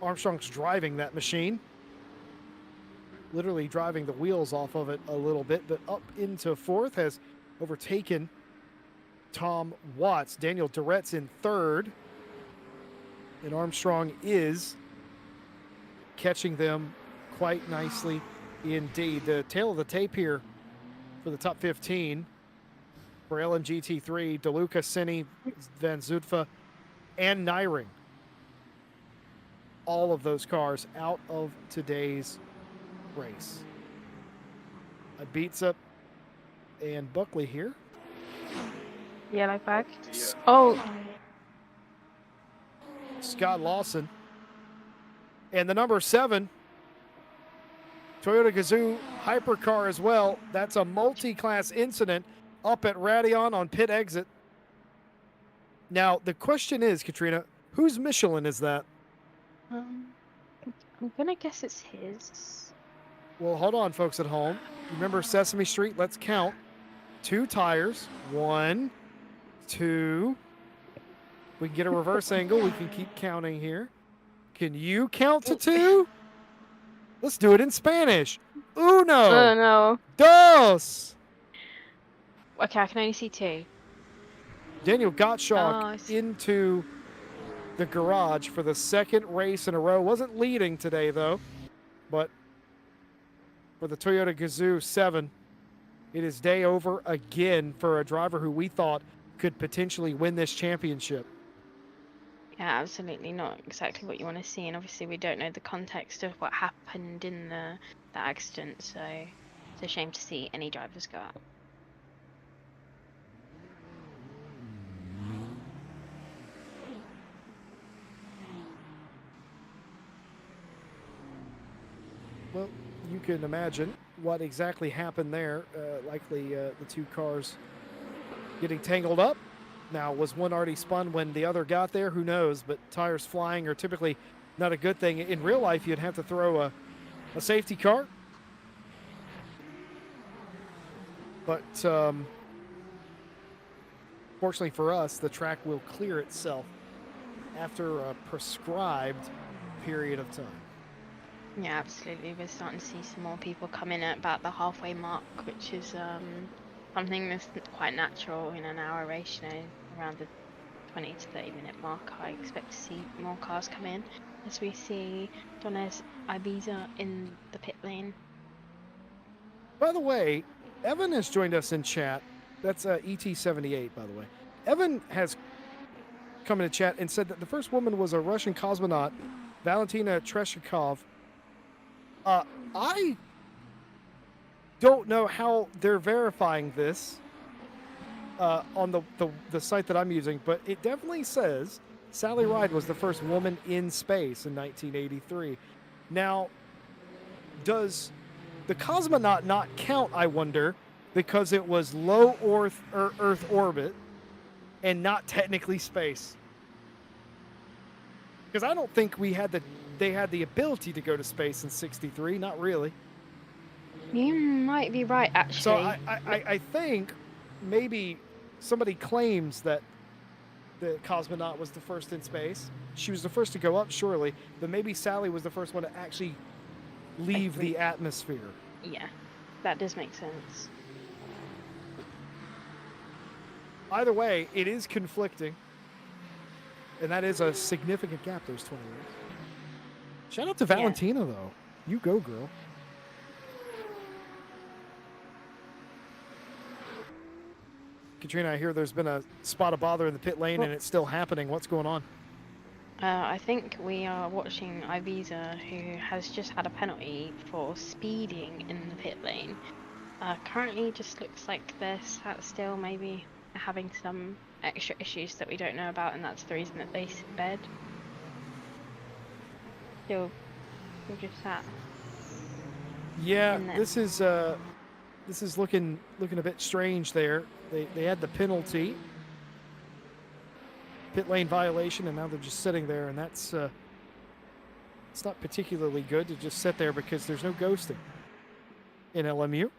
Armstrong's driving that machine. Literally driving the wheels off of it a little bit, but up into fourth, has overtaken Tom Watts. Daniel Duret's in third, and Armstrong is catching them quite nicely indeed. The tail of the tape here for the top 15 for LMGT3, DeLuca, Cini, Van Zutphen, and Nyring. All of those cars out of today's race. Ibiza and Buckley here. Yellow flag. Oh, Scott Lawson. And the number 7, Toyota Gazoo hypercar as well. That's a multi-class incident up at Radion on pit exit. Now, the question is, Katrina, whose Michelin is that? I'm gonna guess it's his. Well, hold on, folks at home. Remember Sesame Street? Let's count. 2 tires. 1, 2. We can get a reverse angle. We can keep counting here. Can you count to 2? Let's do it in Spanish. Uno. Oh no. Dos. Okay, I can only see 2. Daniel Gottschalk Oh, I see. into the garage for the second race in a row. Wasn't leading today, though. But for the Toyota Gazoo 7, it is day over again for a driver who we thought could potentially win this championship. Yeah, absolutely not exactly what you want to see, and obviously we don't know the context of what happened in the accident, so it's a shame to see any drivers go out. Well, you can imagine what exactly happened there. Likely the 2 cars getting tangled up. Now, was one already spun when the other got there? Who knows? But tires flying are typically not a good thing. In real life, you'd have to throw a safety car. But fortunately for us, the track will clear itself after a prescribed period of time. Yeah, absolutely. We're starting to see some more people come in at about the halfway mark, which is something that's quite natural in an hour race. You know, around the 20 to 30-minute mark, I expect to see more cars come in as we see Donez Ibiza in the pit lane. By the way, Evan has joined us in chat. That's ET78, by the way. Evan has come into chat and said that the first woman was a Russian cosmonaut, Valentina Tereshkov. I don't know how they're verifying this on the site that I'm using, but it definitely says Sally Ride was the first woman in space in 1983. Now, does the cosmonaut not count, I wonder, because it was low Earth orbit and not technically space? Because I don't think they had the ability to go to space in '63. Not really. You might be right, actually. So I think maybe somebody claims that the cosmonaut was the first in space. She was the first to go up, surely, but maybe Sally was the first one to actually leave the atmosphere. Yeah, that does make sense. Either way, it is conflicting. And that is a significant gap, those 20 years. Shout out to Valentina, though. You go, girl. Katrina, I hear there's been a spot of bother in the pit lane, and it's still happening. What's going on? I think we are watching Ibiza, who has just had a penalty for speeding in the pit lane. Currently, just looks like they're sat still, maybe having some extra issues that we don't know about, and that's the reason that they sped. Still just sat. Yeah, this is looking a bit strange there. They had the penalty, pit lane violation, and now they're just sitting there, and that's it's not particularly good to just sit there because there's no ghosting in LMU,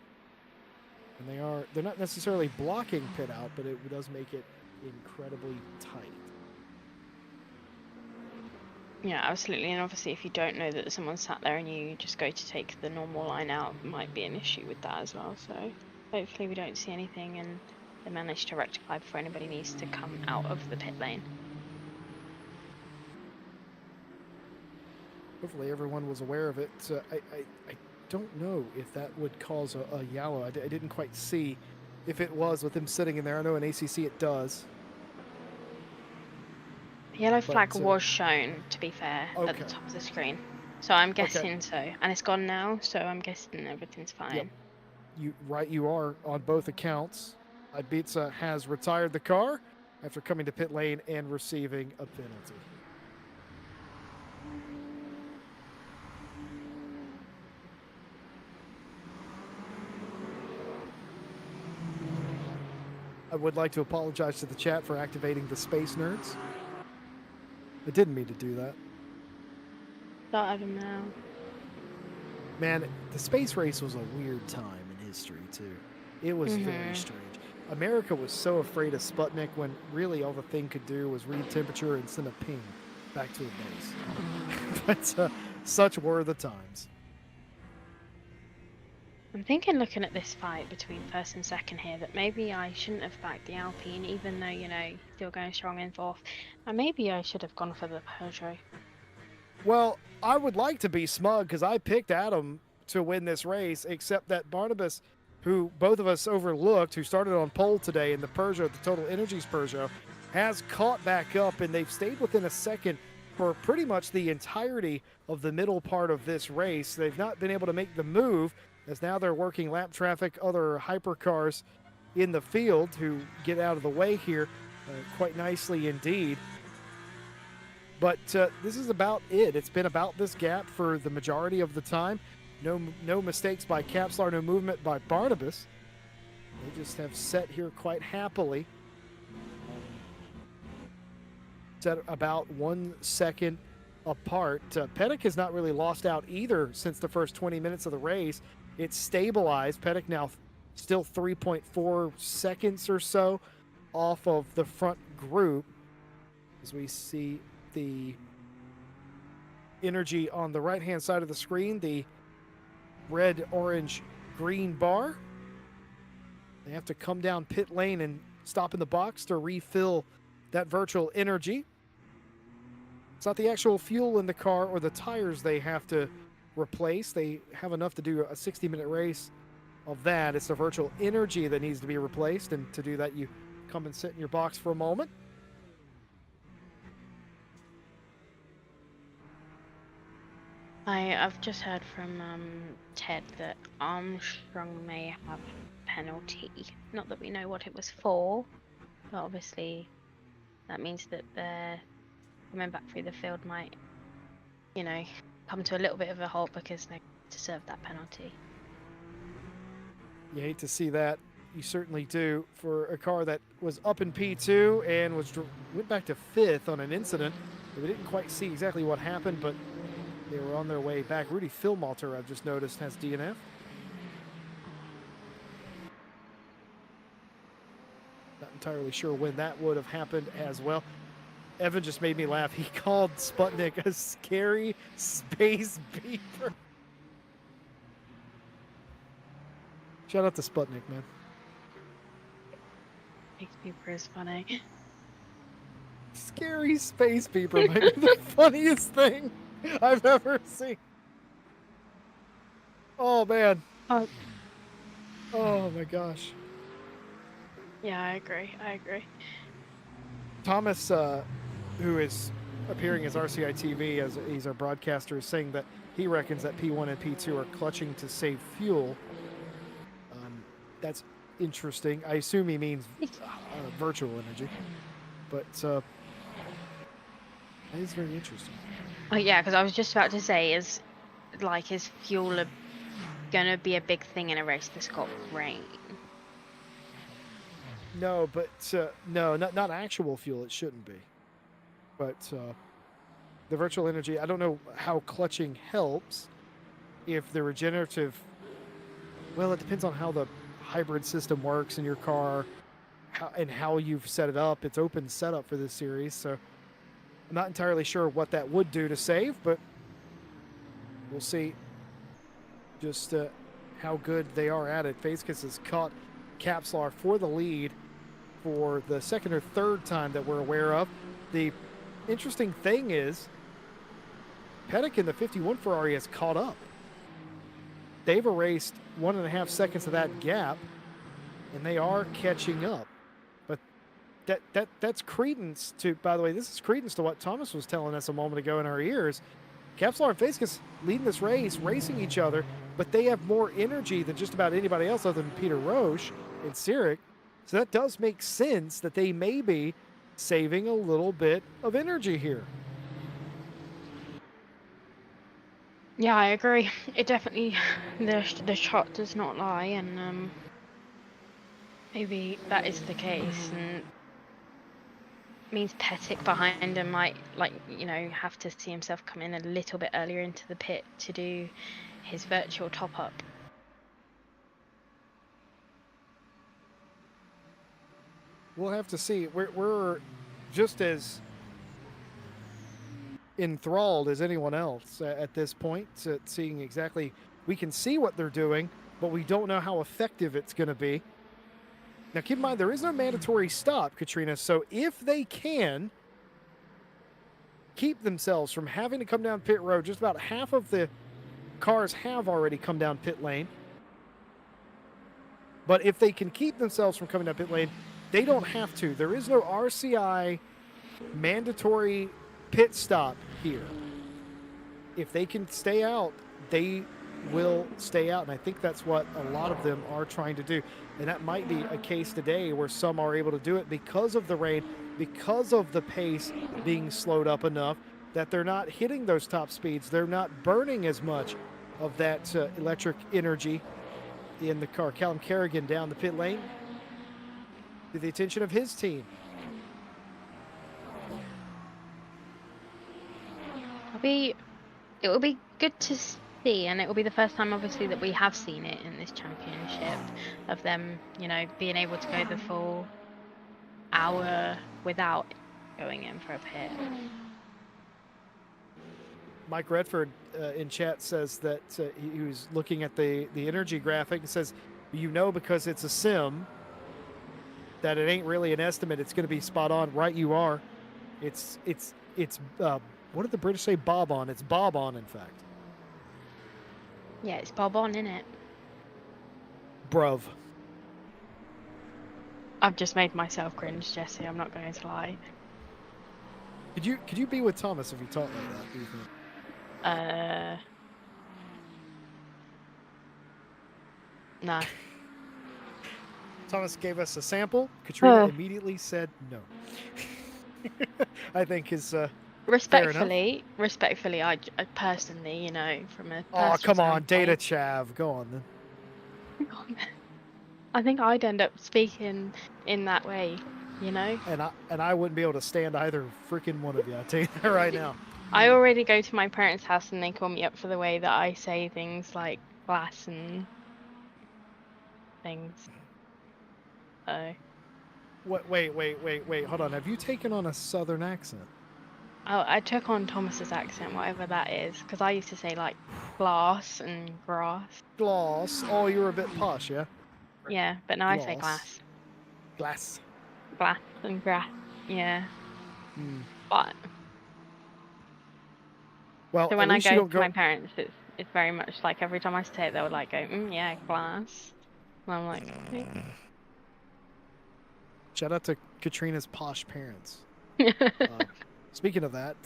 and they're not necessarily blocking pit out, but it does make it incredibly tight. Yeah, absolutely. And obviously, if you don't know that someone's sat there and you just go to take the normal line out, might be an issue with that as well. So hopefully we don't see anything and they manage to rectify before anybody needs to come out of the pit lane. Hopefully everyone was aware of it. I don't know if that would cause a yellow. I didn't quite see if it was with him sitting in there. I know in ACC it does. Yellow flag was shown, to be fair, at the top of the screen. So I'm guessing so. And it's gone now, so I'm guessing everything's fine. Yep. You are on both accounts. Ibiza has retired the car after coming to pit lane and receiving a penalty. I would like to apologize to the chat for activating the space nerds. I didn't mean to do that. Start of them now. Man, the space race was a weird time in history, too. It was very strange. America was so afraid of Sputnik when really all the thing could do was read temperature and send a ping back to a base. But such were the times. I'm thinking, looking at this fight between first and second here, that maybe I shouldn't have backed the Alpine, even though, you know, still going strong in fourth. And maybe I should have gone for the Peugeot. Well, I would like to be smug because I picked Adam to win this race, except that Barnabas, who both of us overlooked, who started on pole today in the Peugeot, the Total Energies Peugeot, has caught back up, and they've stayed within a second for pretty much the entirety of the middle part of this race. They've not been able to make the move, as now they're working lap traffic, other hypercars in the field to get out of the way here quite nicely indeed. But this is about it. It's been about this gap for the majority of the time. No mistakes by Capslar, no movement by Barnabas. They just have set here quite happily. Set about 1 second apart. Pettick has not really lost out either since the first 20 minutes of the race. It's stabilized. Pettick now still 3.4 seconds or so off of the front group as we see the energy on the right-hand side of the screen, the red, orange, green bar. They have to come down pit lane and stop in the box to refill that virtual energy. It's not the actual fuel in the car or the tires they have to replace. They have enough to do a 60-minute race of that. It's the virtual energy that needs to be replaced, and to do that, you come and sit in your box for a moment. I've just heard from Ted that Armstrong may have a penalty. Not that we know what it was for, but obviously that means that they're coming back through the field might, you know, come to a little bit of a halt because they to serve that penalty. You hate to see that. You certainly do, for a car that was up in P2 and went back to 5th on an incident. We didn't quite see exactly what happened, but they were on their way back. Rudy Philmalter, I've just noticed, has DNF. Not entirely sure when that would have happened as well. Evan just made me laugh. He called Sputnik a scary space beeper. Shout out to Sputnik, man. Space beeper is funny. Scary space beeper might be the funniest thing I've ever seen. Oh, man. Oh, my gosh. Yeah, I agree. Thomas, who is appearing as RCI TV, as he's our broadcaster, is saying that he reckons that P1 and P2 are clutching to save fuel. That's interesting. I assume he means virtual energy, but that is very interesting. Oh yeah, because I was just about to say, is fuel gonna be a big thing in a race that's got rain? No, but no, not actual fuel. It shouldn't be. But the virtual energy, I don't know how clutching helps. If the regenerative, well, it depends on how the hybrid system works in your car, and how you've set it up. It's open setup for this series, so I'm not entirely sure what that would do to save, but we'll see just how good they are at it. Facekas has caught Kapslar for the lead for the second or third time that we're aware of. The interesting thing is Pettick in the 51 Ferrari has caught up. They've erased 1.5 seconds of that gap, and they are catching up. But that's credence to, by the way, this is credence to what Thomas was telling us a moment ago in our ears. Kapslar and Facekas leading this race, racing each other, but they have more energy than just about anybody else other than Peter Roche and Cyric. So that does make sense that they may be saving a little bit of energy here. Yeah, I agree. It definitely, the shot does not lie, and maybe that is the case, and means Pettick behind him might, have to see himself come in a little bit earlier into the pit to do his virtual top up. We'll have to see. We're just as enthralled as anyone else at this point, seeing exactly, we can see what they're doing, but we don't know how effective it's going to be. Now keep in mind, there is no mandatory stop, Katrina, so if they can keep themselves from having to come down pit road, just about half of the cars have already come down pit lane, but if they can keep themselves from coming down pit lane, they don't have to. There is no RCI mandatory pit stop here. If they can stay out, they will stay out, and I think that's what a lot of them are trying to do. And that might be a case today where some are able to do it because of the rain, because of the pace being slowed up enough that they're not hitting those top speeds. They're not burning as much of that electric energy in the car. Callum Kerrigan down the pit lane to the attention of his team. It will be good to see, and it will be the first time, obviously, that we have seen it in this championship, of them, being able to go the full hour without going in for a pit. Mike Redford in chat says that he was looking at the energy graphic and says, because it's a sim, that it ain't really an estimate. It's going to be spot on. Right, you are. It's what did the British say? Bob on. It's bob on, in fact. Yeah, it's bob on, innit? Bruv. I've just made myself cringe, Jesse. I'm not going to lie. Could you be with Thomas if you talk like that? Do you think? No. Thomas gave us a sample. Katrina immediately said no. I think is respectfully, I personally, from a oh come on, standpoint, Data Chav, go on then. I think I'd end up speaking in that way, And I wouldn't be able to stand either freaking one of you. I'll tell you that right now. I already go to my parents' house and they call me up for the way that I say things like glass and things. So. Wait, hold on. Have you taken on a southern accent? Oh, I took on Thomas's accent, whatever that is, because I used to say like glass and grass. Glass. Oh, you were a bit posh, yeah? Yeah, but now I say glass. Glass. Glass and grass. Yeah. But. Well, so when I go to my parents, it's very much like every time I say it, they'll like go, yeah, glass. And I'm like, okay. Shout out to Katrina's posh parents. Speaking of that,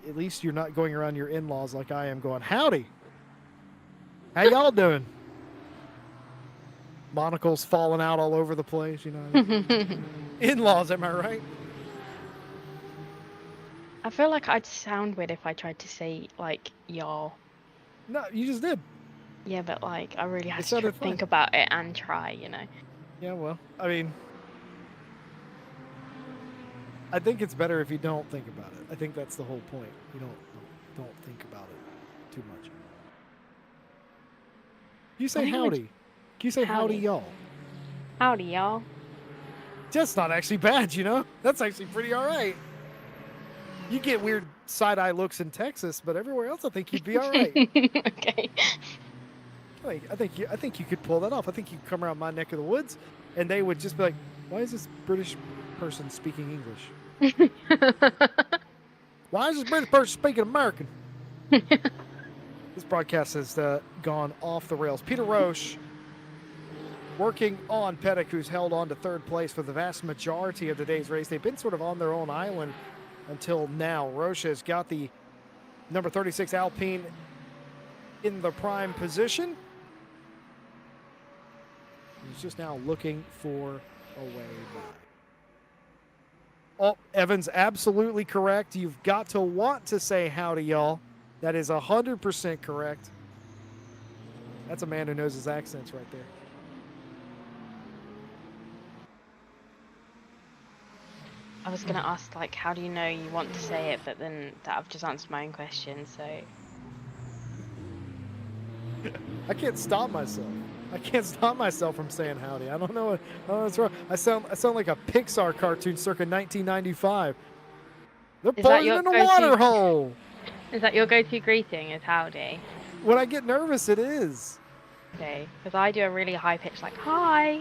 at least you're not going around your in-laws like I am going, howdy. How y'all doing? Monocles falling out all over the place, In-laws, am I right? I feel like I'd sound weird if I tried to say, like, y'all. No, you just did. Yeah, but, like, I really had to think about it and try, Yeah, well, I mean, I think it's better if you don't think about it. I think that's the whole point. You don't think about it too much. You say howdy. Can you say howdy y'all? Howdy y'all. That's not actually bad, That's actually pretty all right. You get weird side-eye looks in Texas, but everywhere else I think you'd be all right. Okay. I think you could pull that off. I think you could come around my neck of the woods and they would just be like, why is this British person speaking English? Why is this British person speaking American? This broadcast has gone off the rails. Peter Roche working on Pettick, who's held on to third place for the vast majority of today's race. They've been sort of on their own island until now. Roche has got the number 36 Alpine in the prime position. He's just now looking for a way by. Oh, Evan's absolutely correct. You've got to want to say howdy, y'all. That is 100% correct. That's a man who knows his accents right there. I was going to ask, like, how do you know you want to say it, but then I've just answered my own question, so... I can't stop myself. I can't stop myself from saying howdy. I don't know what's wrong. I sound like a Pixar cartoon circa 1995. They're pointing in a water hole. Is that your go-to greeting, is howdy? When I get nervous, it is. Okay, because I do a really high pitch, like, hi.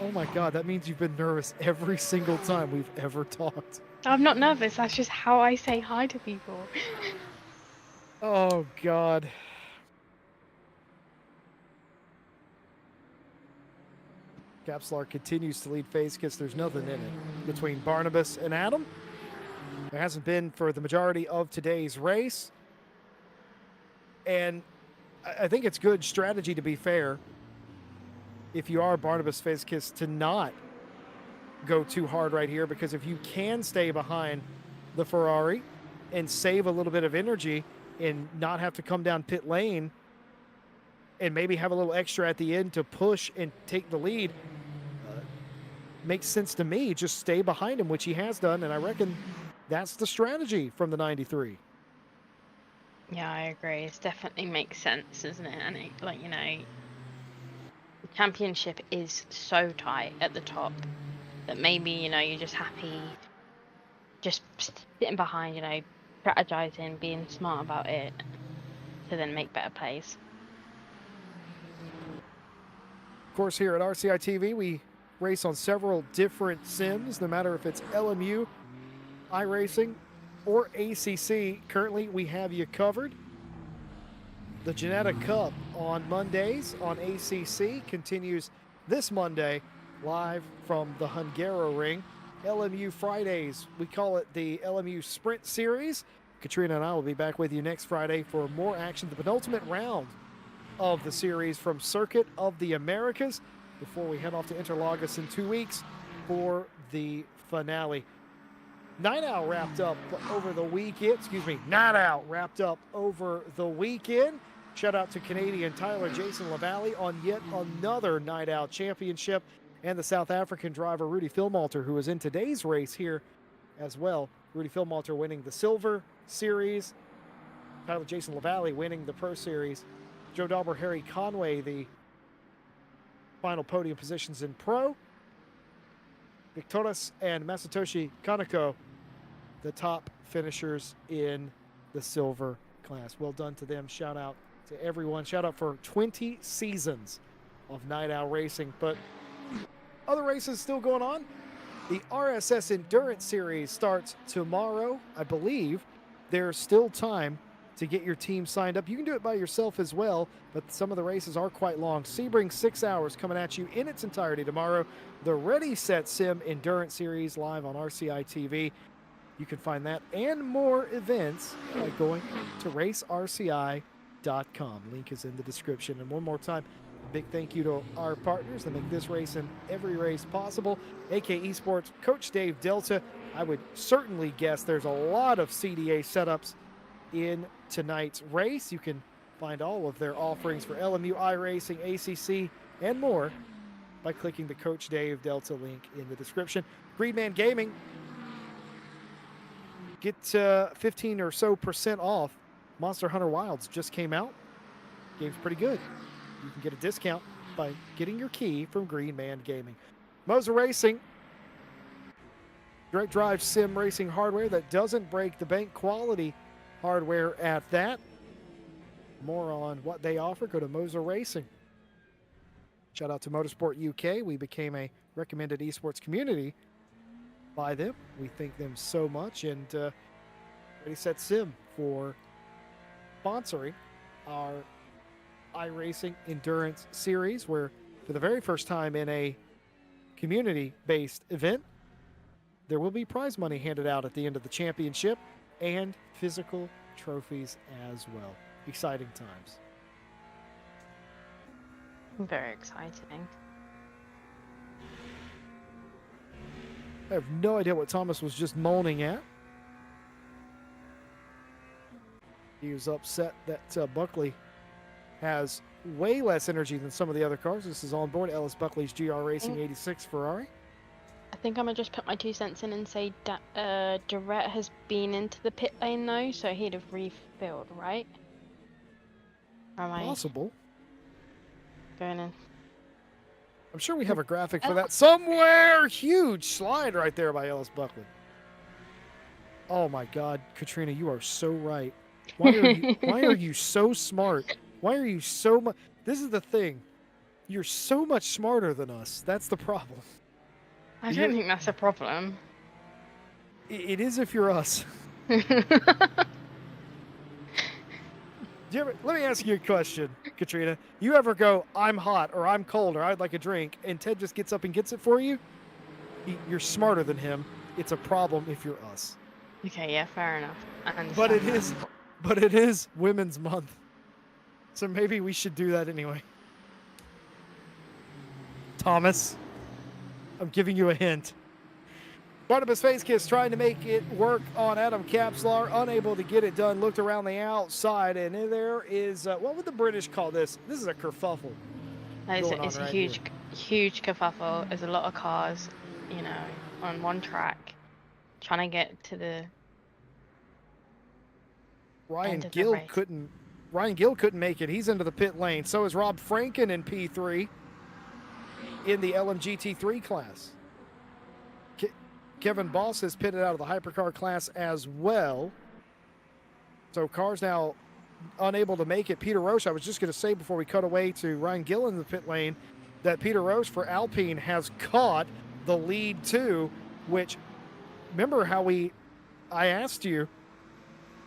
Oh my God, that means you've been nervous every single time we've ever talked. I'm not nervous, that's just how I say hi to people. Oh God. Capslar continues to lead phase kiss. There's nothing in it between Barnabas and Adam. There hasn't been for the majority of today's race. And I think it's good strategy, to be fair, if you are Barnabas phase kiss, to not go too hard right here, because if you can stay behind the Ferrari and save a little bit of energy and not have to come down pit lane and maybe have a little extra at the end to push and take the lead, makes sense to me. Just stay behind him, which he has done, and I reckon that's the strategy from the 93. Yeah, I agree. It definitely makes sense, doesn't it? And it, like, the championship is so tight at the top that maybe, you're just happy just sitting behind, you know, strategizing, being smart about it to then make better plays. Of course, here at RCI TV, we race on several different sims, no matter if it's LMU, iRacing, or ACC. Currently, we have you covered. The Janetta Cup on Mondays on ACC continues this Monday live from the Hungaroring. LMU Fridays, we call it the LMU Sprint Series. Katrina and I will be back with you next Friday for more action, the penultimate round of the series from Circuit of the Americas, before we head off to Interlagos in 2 weeks for the finale. Night Owl wrapped up over the weekend. Night Owl wrapped up over the weekend. Shout out to Canadian Tyler Jason LaValle on yet another Night Owl championship, and the South African driver Rudy Philmalter, who was in today's race here as well. Rudy Philmalter winning the Silver Series. Tyler Jason LaValle winning the Pro Series. Joe Dauber, Harry Conway, the final podium positions in Pro. Victoras and Masatoshi Kaneko, the top finishers in the Silver class. Well done to them. Shout out to everyone. Shout out for 20 seasons of Night Owl racing. But other races still going on. The RSS Endurance Series starts tomorrow, I believe. There's still time to get your team signed up. You can do it by yourself as well, but some of the races are quite long. Sebring 6 hours coming at you in its entirety tomorrow. The Ready Set Sim Endurance Series live on RCI TV. You can find that and more events by going to racerci.com. Link is in the description. And one more time, a big thank you to our partners that make this race and every race possible. AK Esports, Coach Dave Delta. I would certainly guess there's a lot of CDA setups in tonight's race. You can find all of their offerings for LMU, iRacing, ACC, and more by clicking the Coach Dave Delta link in the description. Greenman Gaming. Get 15 or so % off. Monster Hunter Wilds just came out. Game's pretty good. You can get a discount by getting your key from Green Man Gaming. Moser Racing, direct drive sim racing hardware that doesn't break the bank, quality hardware at that. More on what they offer, go to Moser Racing. Shout out to Motorsport UK. We became a recommended esports community by them. We thank them so much. And Ready Set Sim for sponsoring our iRacing Endurance Series, where for the very first time in a community-based event, there will be prize money handed out at the end of the championship and physical trophies as well. Exciting times. Very exciting. I have no idea what Thomas was just moaning at. He was upset that Buckley has way less energy than some of the other cars. This is on board Ellis Buckley's GR Racing 86 Ferrari. I think I'm going to just put my 2 cents in and say that Durrett has been into the pit lane though, so he'd have refilled, right? Am I Possible. going in? I'm sure we have a graphic for that somewhere. Huge slide right there by Ellis Buckley. Oh my God, Katrina, you are so right. Why are you so smart? Why are you so much? This is the thing. You're so much smarter than us. That's the problem. I don't think that's a problem. It is if you're us. Let me ask you a question, Katrina. You ever go, I'm hot, or I'm cold, or I'd like a drink, and Ted just gets up and gets it for you? You're smarter than him. It's a problem if you're us. Okay, yeah, fair enough. I understand But it is Women's Month. So maybe we should do that anyway. Thomas, I'm giving you a hint. Barnabas Facekiss trying to make it work on Adam Kapslar, unable to get it done, looked around the outside, and there is, what would the British call this? This is a kerfuffle. It's a huge kerfuffle. There's a lot of cars, you know, on one track, trying to get to the Ryan Gill couldn't make it. He's into the pit lane. So is Rob Franken in P3 in the LMGT3 class. Kevin Boss has pitted out of the hypercar class as well. So cars now unable to make it. Peter Roche, I was just going to say before we cut away to Ryan Gill in the pit lane, that Peter Roche for Alpine has caught the lead too, which, remember how I asked you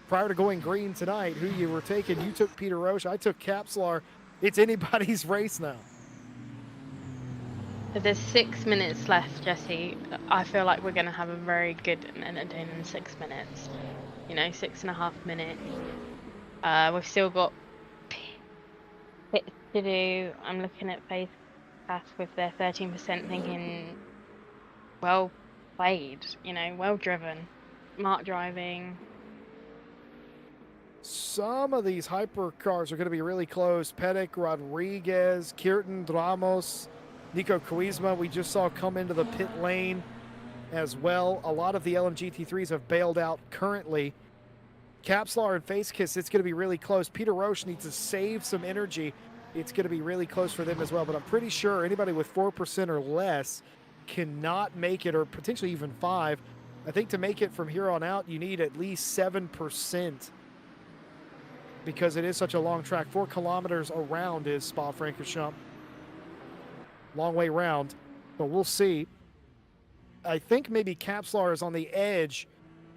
prior to going green tonight who you were taking. You took Peter Roche. I took Kapslar. It's anybody's race now. So there's 6 minutes left, Jesse. I feel like we're going to have a very good and entertaining 6 minutes. You know, 6.5 minutes. We've still got bits to do. I'm looking at Face Pass with their 13% thinking, well played, you know, well driven, smart driving. Some of these hypercars are going to be really close. Pettit, Rodriguez, Kirtan, Ramos, Nico Kuizma, we just saw come into the pit lane as well. A lot of the LMGT3s have bailed out currently. Kapslar and Facekiss, it's going to be really close. Peter Roche needs to save some energy. It's going to be really close for them as well. But I'm pretty sure anybody with 4% or less cannot make it, or potentially even 5%. I think to make it from here on out, you need at least 7%. Because it is such a long track. 4 kilometers around is Spa-Francorchamps. Long way round, but we'll see. I think maybe Kapslar is on the edge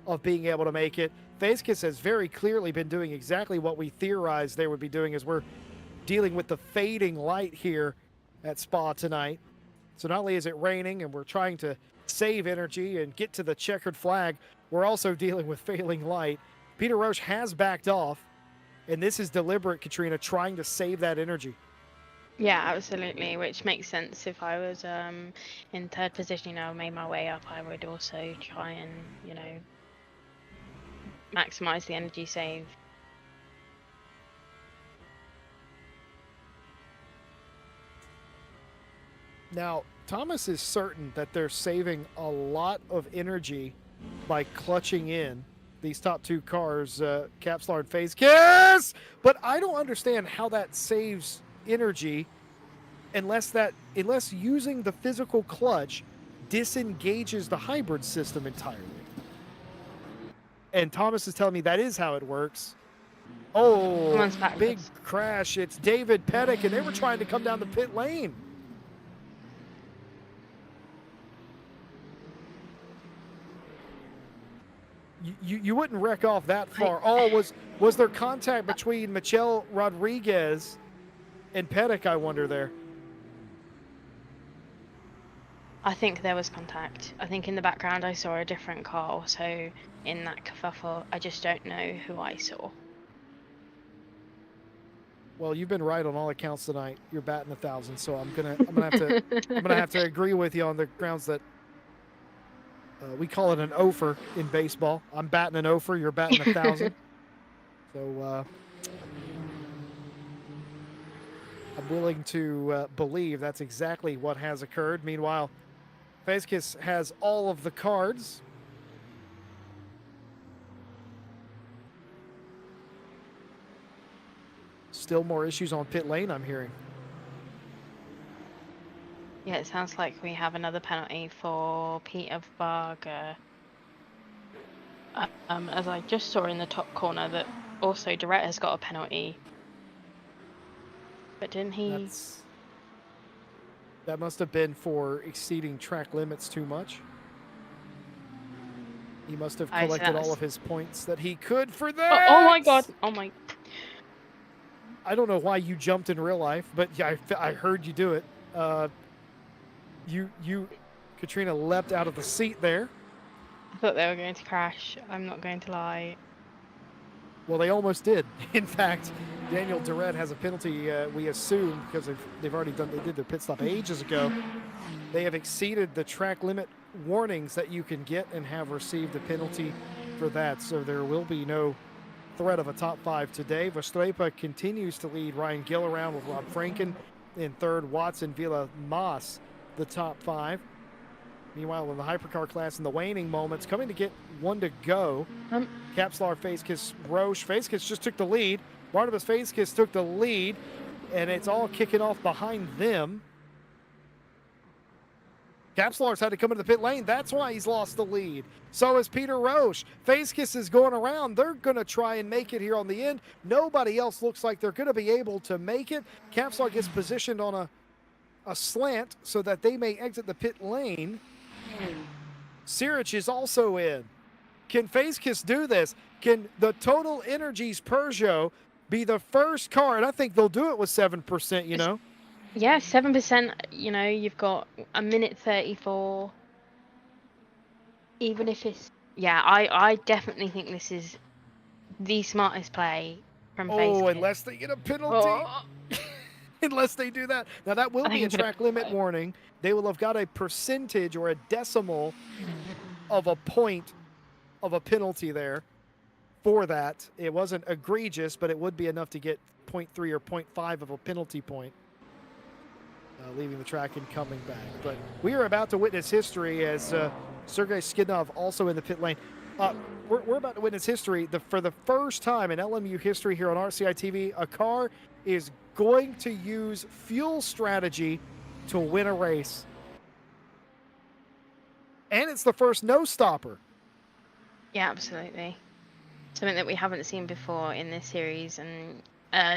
of being able to make it. Facekiss has very clearly been doing exactly what we theorized they would be doing, as we're dealing with the fading light here at Spa tonight. So not only is it raining and we're trying to save energy and get to the checkered flag, we're also dealing with failing light. Peter Roche has backed off, and this is deliberate, Katrina, trying to save that energy. Yeah, absolutely, which makes sense. If I was in third position, you know, made my way up, I would also try and, you know, maximize the energy save. Now, Thomas is certain that they're saving a lot of energy by clutching in these top 2 cars, Kapslar and Facekiss, but I don't understand how that saves energy unless using the physical clutch disengages the hybrid system entirely. And Thomas is telling me that is how it works. Oh, big crash. It's David Pettit, and they were trying to come down the pit lane. You wouldn't wreck off that far. Oh, was there contact between Michel Rodriguez and Pettit, I wonder there? I think there was contact. I think in the background I saw a different car, so in that kerfuffle, I just don't know who I saw. Well, you've been right on all accounts tonight. You're batting 1,000, so I'm gonna have to agree with you on the grounds that we call it an offer in baseball. I'm batting an offer. You're batting 1,000. So I'm willing to believe that's exactly what has occurred. Meanwhile, Facekiss has all of the cards. Still more issues on pit lane, I'm hearing. Yeah, it sounds like we have another penalty for Peter Varga. As I just saw in the top corner that also Durrett has got a penalty. But didn't he? That must have been for exceeding track limits too much. He must have collected all of his points that he could for that. Oh my God. Oh my. I don't know why you jumped in real life, but yeah, I heard you do it. Katrina leapt out of the seat there. I thought they were going to crash. I'm not going to lie. Well, they almost did. In fact, Daniel Durrett has a penalty, we assume, because they did their pit stop ages ago. They have exceeded the track limit warnings that you can get and have received a penalty for that. So there will be no threat of a top 5 today. Vestrepa continues to lead Ryan Gill around with Rob Franken in third. Watson, Villa, Moss, the top 5. Meanwhile, in the hypercar class, in the waning moments, coming to get 1 to go. Kapslar, Facekiss, Roche. Facekiss just took the lead. Barnabas Facekiss took the lead, and it's all kicking off behind them. Capslar's had to come into the pit lane. That's why he's lost the lead. So is Peter Roche. Facekiss is going around. They're going to try and make it here on the end. Nobody else looks like they're going to be able to make it. Capslar gets positioned on a slant so that they may exit the pit lane. Sirich is also in. Can Facekiss do this? Can the Total Energies Peugeot be the first car? And I think they'll do it with 7%, you know? Yeah, 7%, you know, you've got a minute 34. Even if it's, yeah, I definitely think this is the smartest play from Oh, Facekiss. unless they get a penalty. Oh, Unless they do that. Now, that will I be think a I'm gonna track limit go. warning. They will have got a percentage or a decimal of a point of a penalty there for that. It wasn't egregious, but it would be enough to get 0.3 or 0.5 of a penalty point. Leaving the track and coming back. But we are about to witness history as Sergei Skidnov also in the pit lane. We're about to witness history. For the first time in LMU history here on RCI TV, a car is going to use fuel strategy to win a race. And it's the first no-stopper. Yeah, absolutely. Something that we haven't seen before in this series, and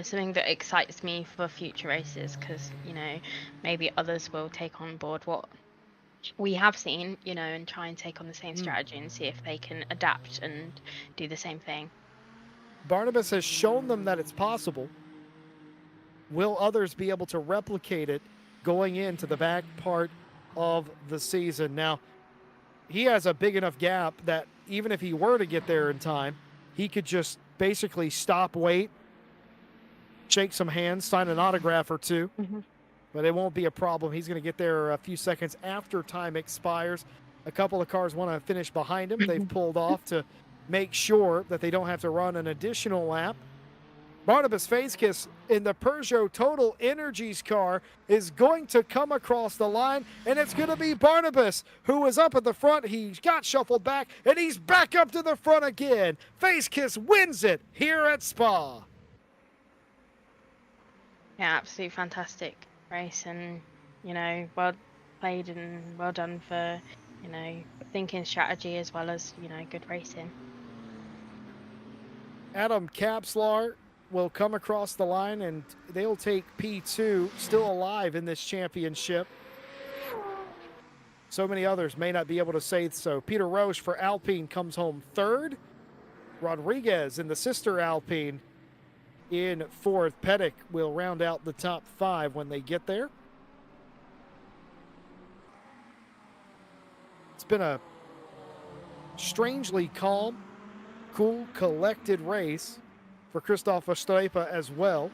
something that excites me for future races, because, you know, maybe others will take on board what we have seen, you know, and try and take on the same strategy and see if they can adapt and do the same thing. Barnabas has shown them that it's possible. Will others be able to replicate it going into the back part of the season? Now, he has a big enough gap that even if he were to get there in time, he could just basically stop, wait, shake some hands, sign an autograph or two. But it won't be a problem. He's going to get there a few seconds after time expires. A couple of cars want to finish behind him. They've pulled off to make sure that they don't have to run an additional lap. Barnabas Facekiss in the Peugeot Total Energies car is going to come across the line, and it's going to be Barnabas who is up at the front. He got shuffled back, and he's back up to the front again. Facekiss wins it here at Spa. Yeah, absolutely fantastic race, and, you know, well played and well done for, you know, thinking strategy as well as, you know, good racing. Adam Capslar will come across the line, and they'll take P2, still alive in this championship. So many others may not be able to say so. Peter Roche for Alpine comes home third. Rodriguez in the sister Alpine in fourth. Pettick will round out the top five when they get there. It's been a strangely calm, cool, collected race for Christoph Ostrepa as well,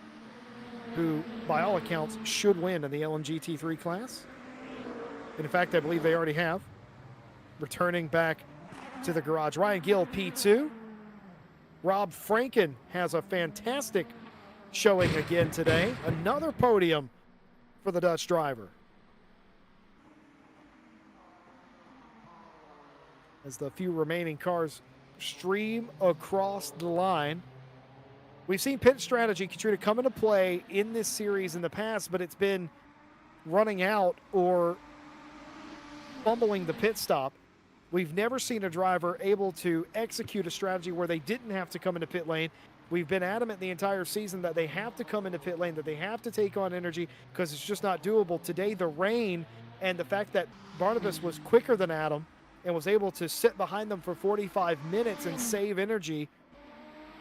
who by all accounts should win in the LMGT3 class. And in fact, I believe they already have. Returning back to the garage, Ryan Gill, P2. Rob Franken has a fantastic showing again today. Another podium for the Dutch driver. As the few remaining cars stream across the line. We've seen pit strategy, Katrina, come into play in this series in the past, but it's been running out or fumbling the pit stop. We've never seen a driver able to execute a strategy where they didn't have to come into pit lane. We've been adamant the entire season that they have to come into pit lane, that they have to take on energy because it's just not doable. Today, the rain and the fact that Barnabas was quicker than Adam and was able to sit behind them for 45 minutes and save energy,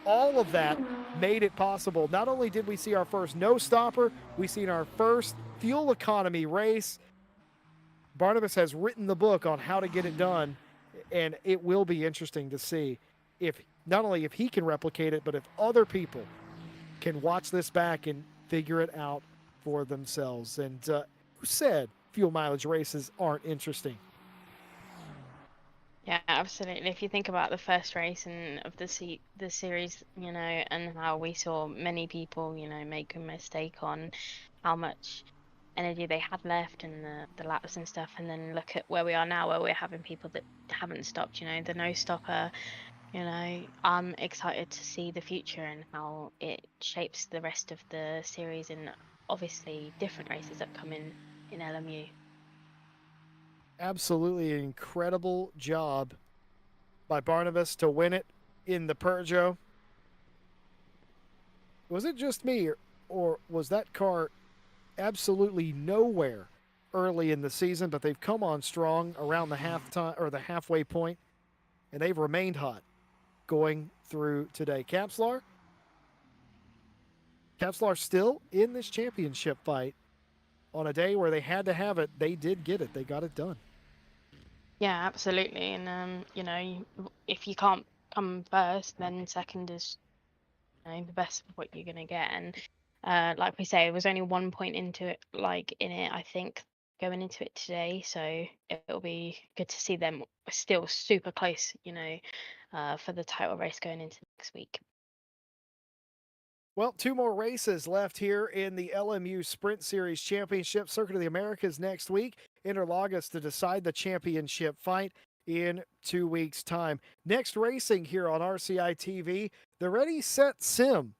all of that made it possible. Not only did we see our first no-stopper, we've seen our first fuel economy race. Barnabas has written the book on how to get it done, and it will be interesting to see if not only if he can replicate it, but if other people can watch this back and figure it out for themselves. And who said fuel mileage races aren't interesting? Yeah, absolutely. If you think about the first race and of the series, you know, and how we saw many people, you know, make a mistake on how much energy they had left and the laps and stuff, and then look at where we are now, where we're having people that haven't stopped, you know, the no stopper. You know, I'm excited to see the future and how it shapes the rest of the series and obviously different races that come in LMU. Absolutely incredible job by Barnabas to win it in the Peugeot. Was it just me, or was that car absolutely nowhere early in the season? But they've come on strong around the halftime or the halfway point, and they've remained hot going through today. Capslar still in this championship fight on a day where they had to have it. They did get it. They got it done. Yeah, absolutely. And if you can't come first, then second is the best of what you're gonna get. And like we say, it was only 1 point into it, in it, I think, going into it today. So it'll be good to see them still super close, for the title race going into next week. Well, 2 more races left here in the LMU Sprint Series Championship. Circuit of the Americas next week. Interlagos to decide the championship fight in 2 weeks' time. Next racing here on RCI TV, the Ready Set Sim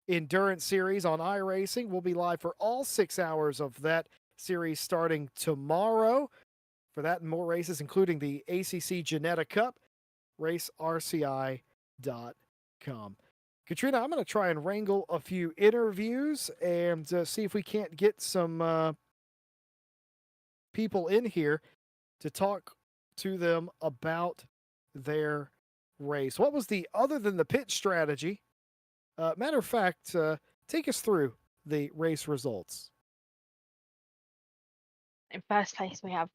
Endurance Series on iRacing will be live for all 6 hours of that series starting tomorrow. For that and more races, including the ACC Geneta Cup, racerci.com. Katrina, I'm going to try and wrangle a few interviews and see if we can't get some people in here to talk to them about their race. What was other than the pit strategy? Matter of fact, take us through the race results. In first place, we have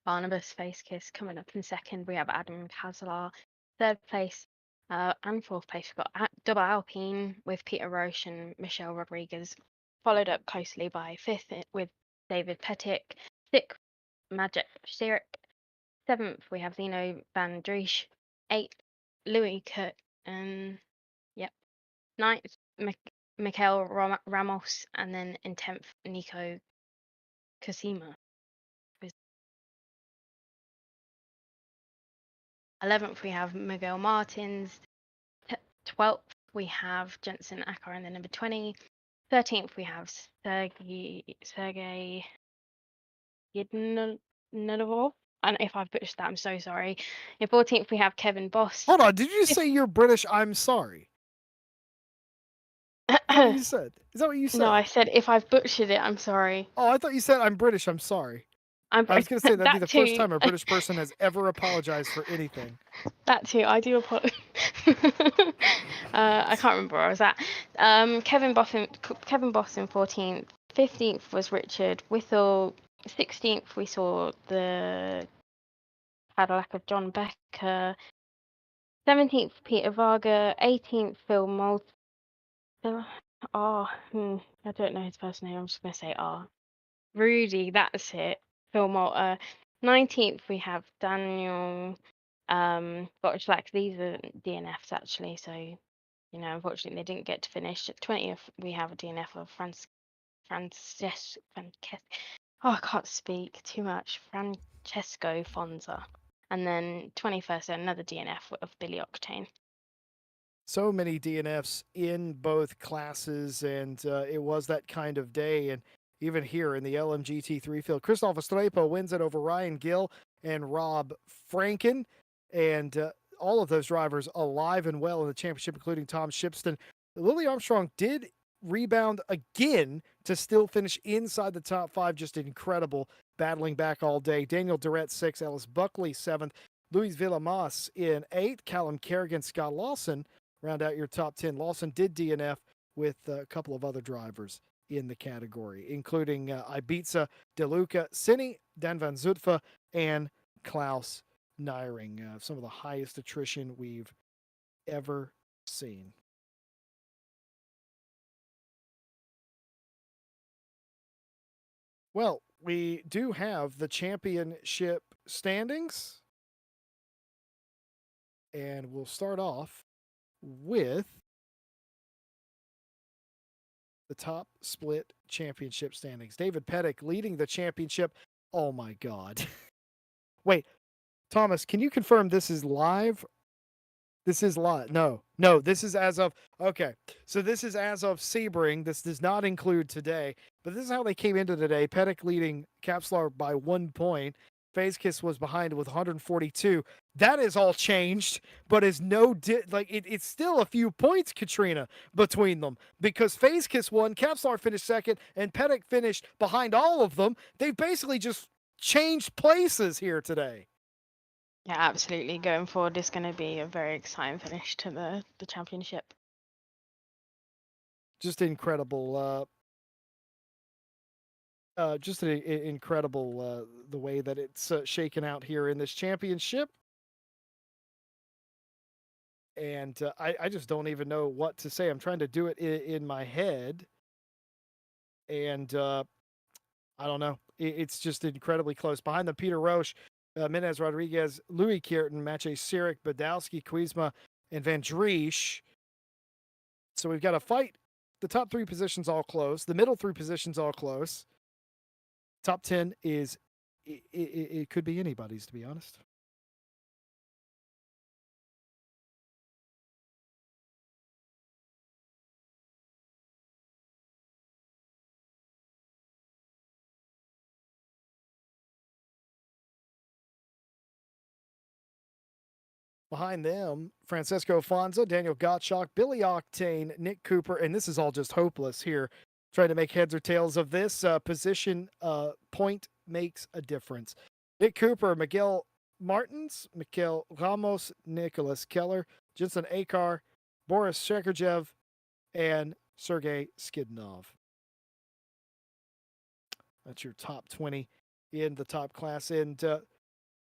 Barnabas Facekiss. Coming up in second, we have Adam Kazlar. Third place and fourth place, we've got Double Alpine with Peter Roche and Michelle Rodriguez, followed up closely by fifth with David Pettick. Sixth, Magic Shirik. Seventh, we have Zeno Van Driesch. Eighth, Louis Kurt. And yep. Ninth, Mikel Ramos. And then in 10th, Nico Cosima. 11th, we have Miguel Martins. 12th, we have Jensen Akar in the number 20. 13th, we have Sergey Yednilov. And if I've butchered that, I'm so sorry. In 14th, we have Kevin Boss. Hold on, did you say you're British? I'm sorry. Is that what you said? Is that what you said? No, I said if I've butchered it, I'm sorry. Oh, I thought you said I'm British. I'm sorry. I was going to say that'd be the first time a British person has ever apologized for anything. That too, I do apologize. I can't remember where I was at. Kevin Boss in 14th. 15th was Richard Whittle. 16th, we saw the Cadillac of John Becker. 17th, Peter Varga. 18th, Phil Moult. I don't know his first name. I'm just going to say R. Rudy, that's it. Phil Malta. 19th, we have Daniel Gottschalk. These are DNFs actually, so unfortunately they didn't get to finish. 20th, we have a DNF of I can't speak too much. Francesco Fonza. And then 21st, another DNF of Billy Octane. So many DNFs in both classes, and it was that kind of day. And even here in the LMGT3 field, Christoph Estrepo wins it over Ryan Gill and Rob Franken. And all of those drivers alive and well in the championship, including Tom Shipston. Lily Armstrong did rebound again to still finish inside the top 5. Just incredible, battling back all day. Daniel Durrett 6th, Ellis Buckley 7th, Luis Villamas in 8th, Callum Kerrigan, Scott Lawson round out your top 10. Lawson did DNF with a couple of other drivers in the category, including Ibiza, DeLuca, Cine, Dan Van Zutphen, and Klaus Nyring. Some of the highest attrition we've ever seen. Well, we do have the championship standings. And we'll start off with the top split championship standings. David Pettick leading the championship. Oh my God. Wait, Thomas, can you confirm this is live? This is live. No, this is as of, okay. So this is as of Sebring. This does not include today, but this is how they came into today. Pettick leading Capslar by 1 point. Fazkiss was behind with 142. That is all changed, but is it's still a few points, Katrina, between them because Fazkiss won, Capstar finished second, and Pettit finished behind all of them. They've basically just changed places here today. Yeah, absolutely. Going forward is going to be a very exciting finish to the championship. Just incredible. Just incredible the way that it's shaken out here in this championship. And I just don't even know what to say. I'm trying to do it in my head. And I don't know. It's just incredibly close. Behind them, Peter Roche, Menez Rodriguez, Louis Kierton, Maciej Sirik, Badowski, Kuzma, and Van Driesch. So we've got to fight. The top 3 positions all close. The middle 3 positions all close. Top 10 is, it could be anybody's, to be honest. Behind them, Francesco Fonza, Daniel Gottschalk, Billy Octane, Nick Cooper, and this is all just hopeless here. Trying to make heads or tails of this. Position point makes a difference. Nick Cooper, Miguel Martins, Miguel Ramos, Nicholas Keller, Jensen Akar, Boris Shekerjev, and Sergei Skidnov. That's your top 20 in the top class. And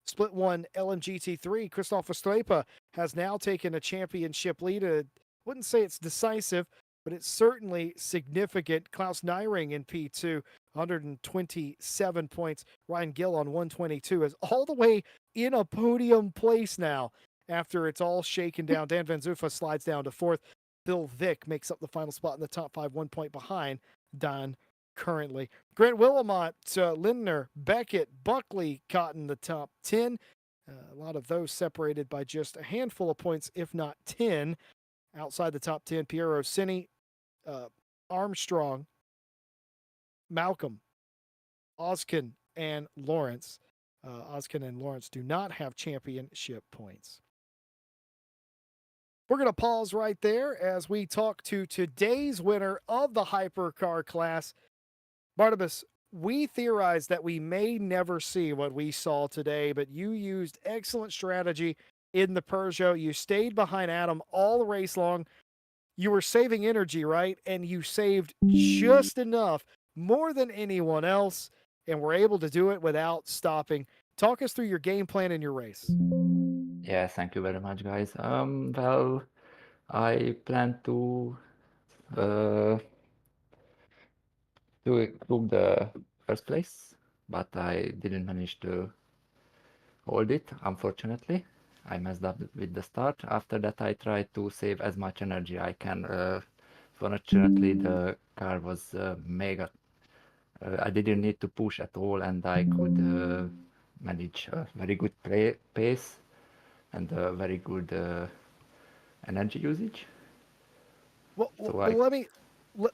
Split 1 LMGT3, Christoph Strepa has now taken a championship lead. I wouldn't say it's decisive, but it's certainly significant. Klaus Nyring in P2, 127 points. Ryan Gill on 122 is all the way in a podium place now after it's all shaken down. Dan Van Zoofa slides down to 4th. Bill Vick makes up the final spot in the top 5, 1 point behind Don currently. Grant Willamont, Lindner, Beckett, Buckley caught in the top 10. A lot of those separated by just a handful of points, if not 10. Outside the top 10, Pierre Rossini, Armstrong, Malcolm, Oskin, and Lawrence. Oskin and Lawrence do not have championship points. We're going to pause right there as we talk to today's winner of the hypercar class. Barnabas, we theorized that we may never see what we saw today, but you used excellent strategy in the Peugeot. You stayed behind Adam all the race long. You were saving energy, right? And you saved just enough, more than anyone else, and were able to do it without stopping. Talk us through your game plan in your race. Yeah, thank you very much, guys. Well, I plan uh, to took the first place, but I didn't manage to hold it, unfortunately. I messed up with the start. After that, I tried to save as much energy I can. Fortunately, the car was mega. I didn't need to push at all, and I could manage a very good pace and a very good energy usage. Well, So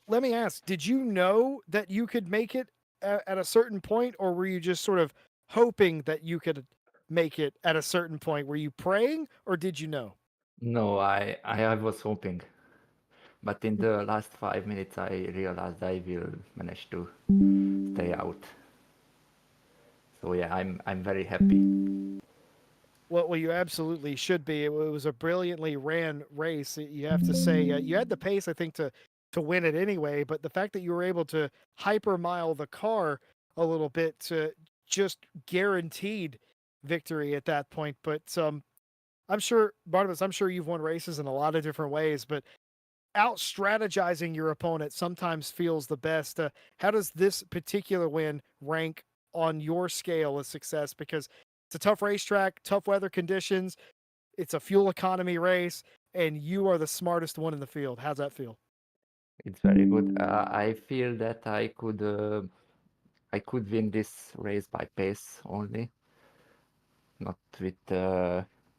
let me ask, did you know that you could make it at a certain point, or were you just sort of hoping that you could make it at a certain point? Were you praying, or did you know? No, I was hoping, but in the last 5 minutes I realized I will manage to stay out. So yeah, I'm very happy. Well, you absolutely should be. It was a brilliantly ran race. You have to say you had the pace, I think, to win it anyway. But the fact that you were able to hyper mile the car a little bit just guaranteed victory at that point. But I'm sure, Barnabas, I'm sure you've won races in a lot of different ways, but out strategizing your opponent sometimes feels the best. How does this particular win rank on your scale of success? Because it's a tough racetrack, tough weather conditions. It's a fuel economy race, and you are the smartest one in the field. How's that feel? It's very good. I feel that I could win this race by pace only, not with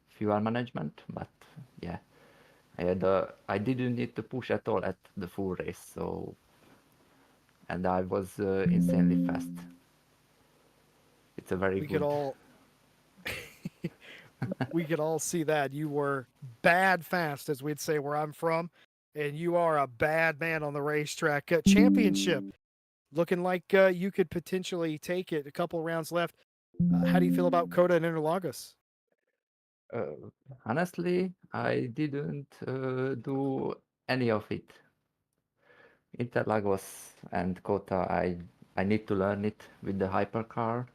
fuel management. But yeah, I didn't need to push at all at the full race. So and I was insanely fast. It's a very We could good all We could all see that. You were bad fast, as we'd say where I'm from, and you are a bad man on the racetrack. Championship, looking like you could potentially take it. A couple rounds left. How do you feel about Coda and Interlagos? Uh, Honestly, I didn't do any of it. Interlagos and Kota, I need to learn it with the hypercar.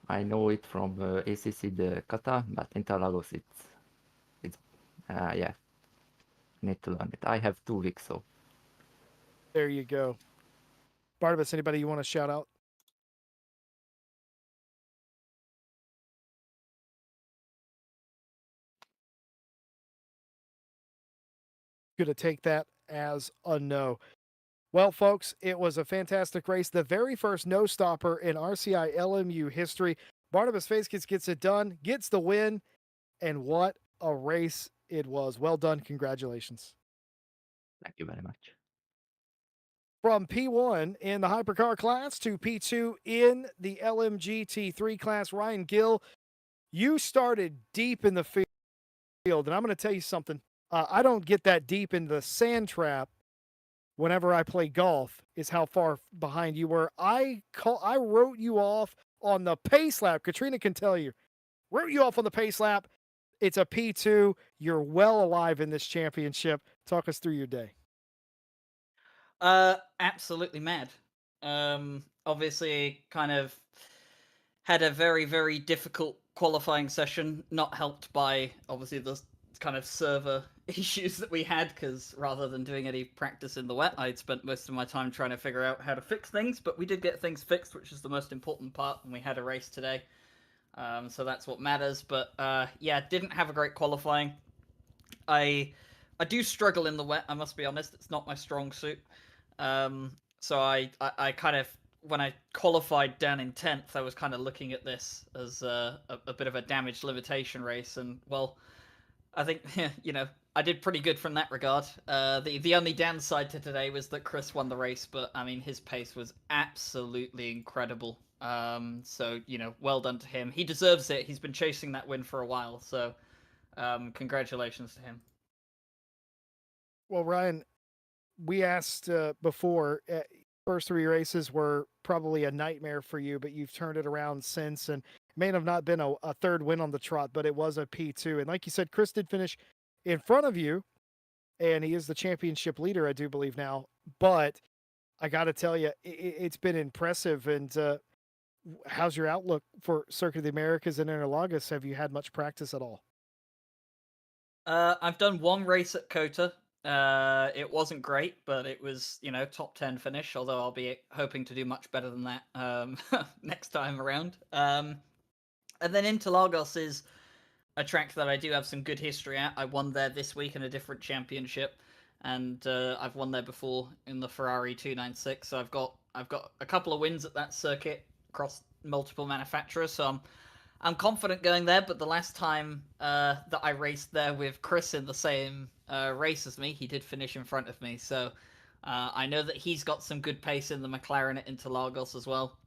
I know it from ACC the kata, but Interlagos it's yeah, need to learn it. I have 2 weeks, so There you go. Barnabas, anybody you want to shout out? Going to take that as a no. Well, folks, it was a fantastic race. The very first no stopper in RCI LMU history. Barnabas Faskes gets it done, gets the win, and what a race it was. Well done. Congratulations. thank you very much. From P1 in the hypercar class to P2 in the LMG T3 class, Ryan Gill, you started deep in the field. And I'm going to tell you something. I don't get that deep in the sand trap whenever I play golf, is how far behind you were. I wrote you off on the pace lap. Katrina can tell you. Wrote you off on the pace lap. It's a P2. You're well alive in this championship. Talk us through your day. Absolutely mad. Obviously, kind of had a very, very difficult qualifying session, not helped by obviously the kind of server issues that we had, because rather than doing any practice in the wet, I'd spent most of my time trying to figure out how to fix things, but we did get things fixed, which is the most important part, and we had a race today. So that's what matters. But yeah, didn't have a great qualifying. I do struggle in the wet, I must be honest. It's not my strong suit. So I kind of, when I qualified down in 10th, I was kind of looking at this as a bit of a damage limitation race. And, well, I think, you know, I did pretty good from that regard. The only downside to today was that Chris won the race, but, I mean, his pace was absolutely incredible. So, you know, well done to him. He deserves it. He's been chasing that win for a while, so congratulations to him. Well, Ryan, we asked before, first 3 races were probably a nightmare for you, but you've turned it around since, and it may have not been a third win on the trot, but it was a P2. And like you said, Chris did finish in front of you, and he is the championship leader, I do believe now. But I got to tell you, it's been impressive. And how's your outlook for Circuit of the Americas and Interlagos? Have you had much practice at all? I've done one race at Kota. It wasn't great, but it was, you know, top 10 finish, although I'll be hoping to do much better than that next time around. And then Interlagos is a track that I do have some good history at. I won there this week in a different championship, and I've won there before in the Ferrari 296. So I've got a couple of wins at that circuit across multiple manufacturers. So I'm confident going there. But the last time that I raced there with Chris in the same race as me, he did finish in front of me. So I know that he's got some good pace in the McLaren at Interlagos as well.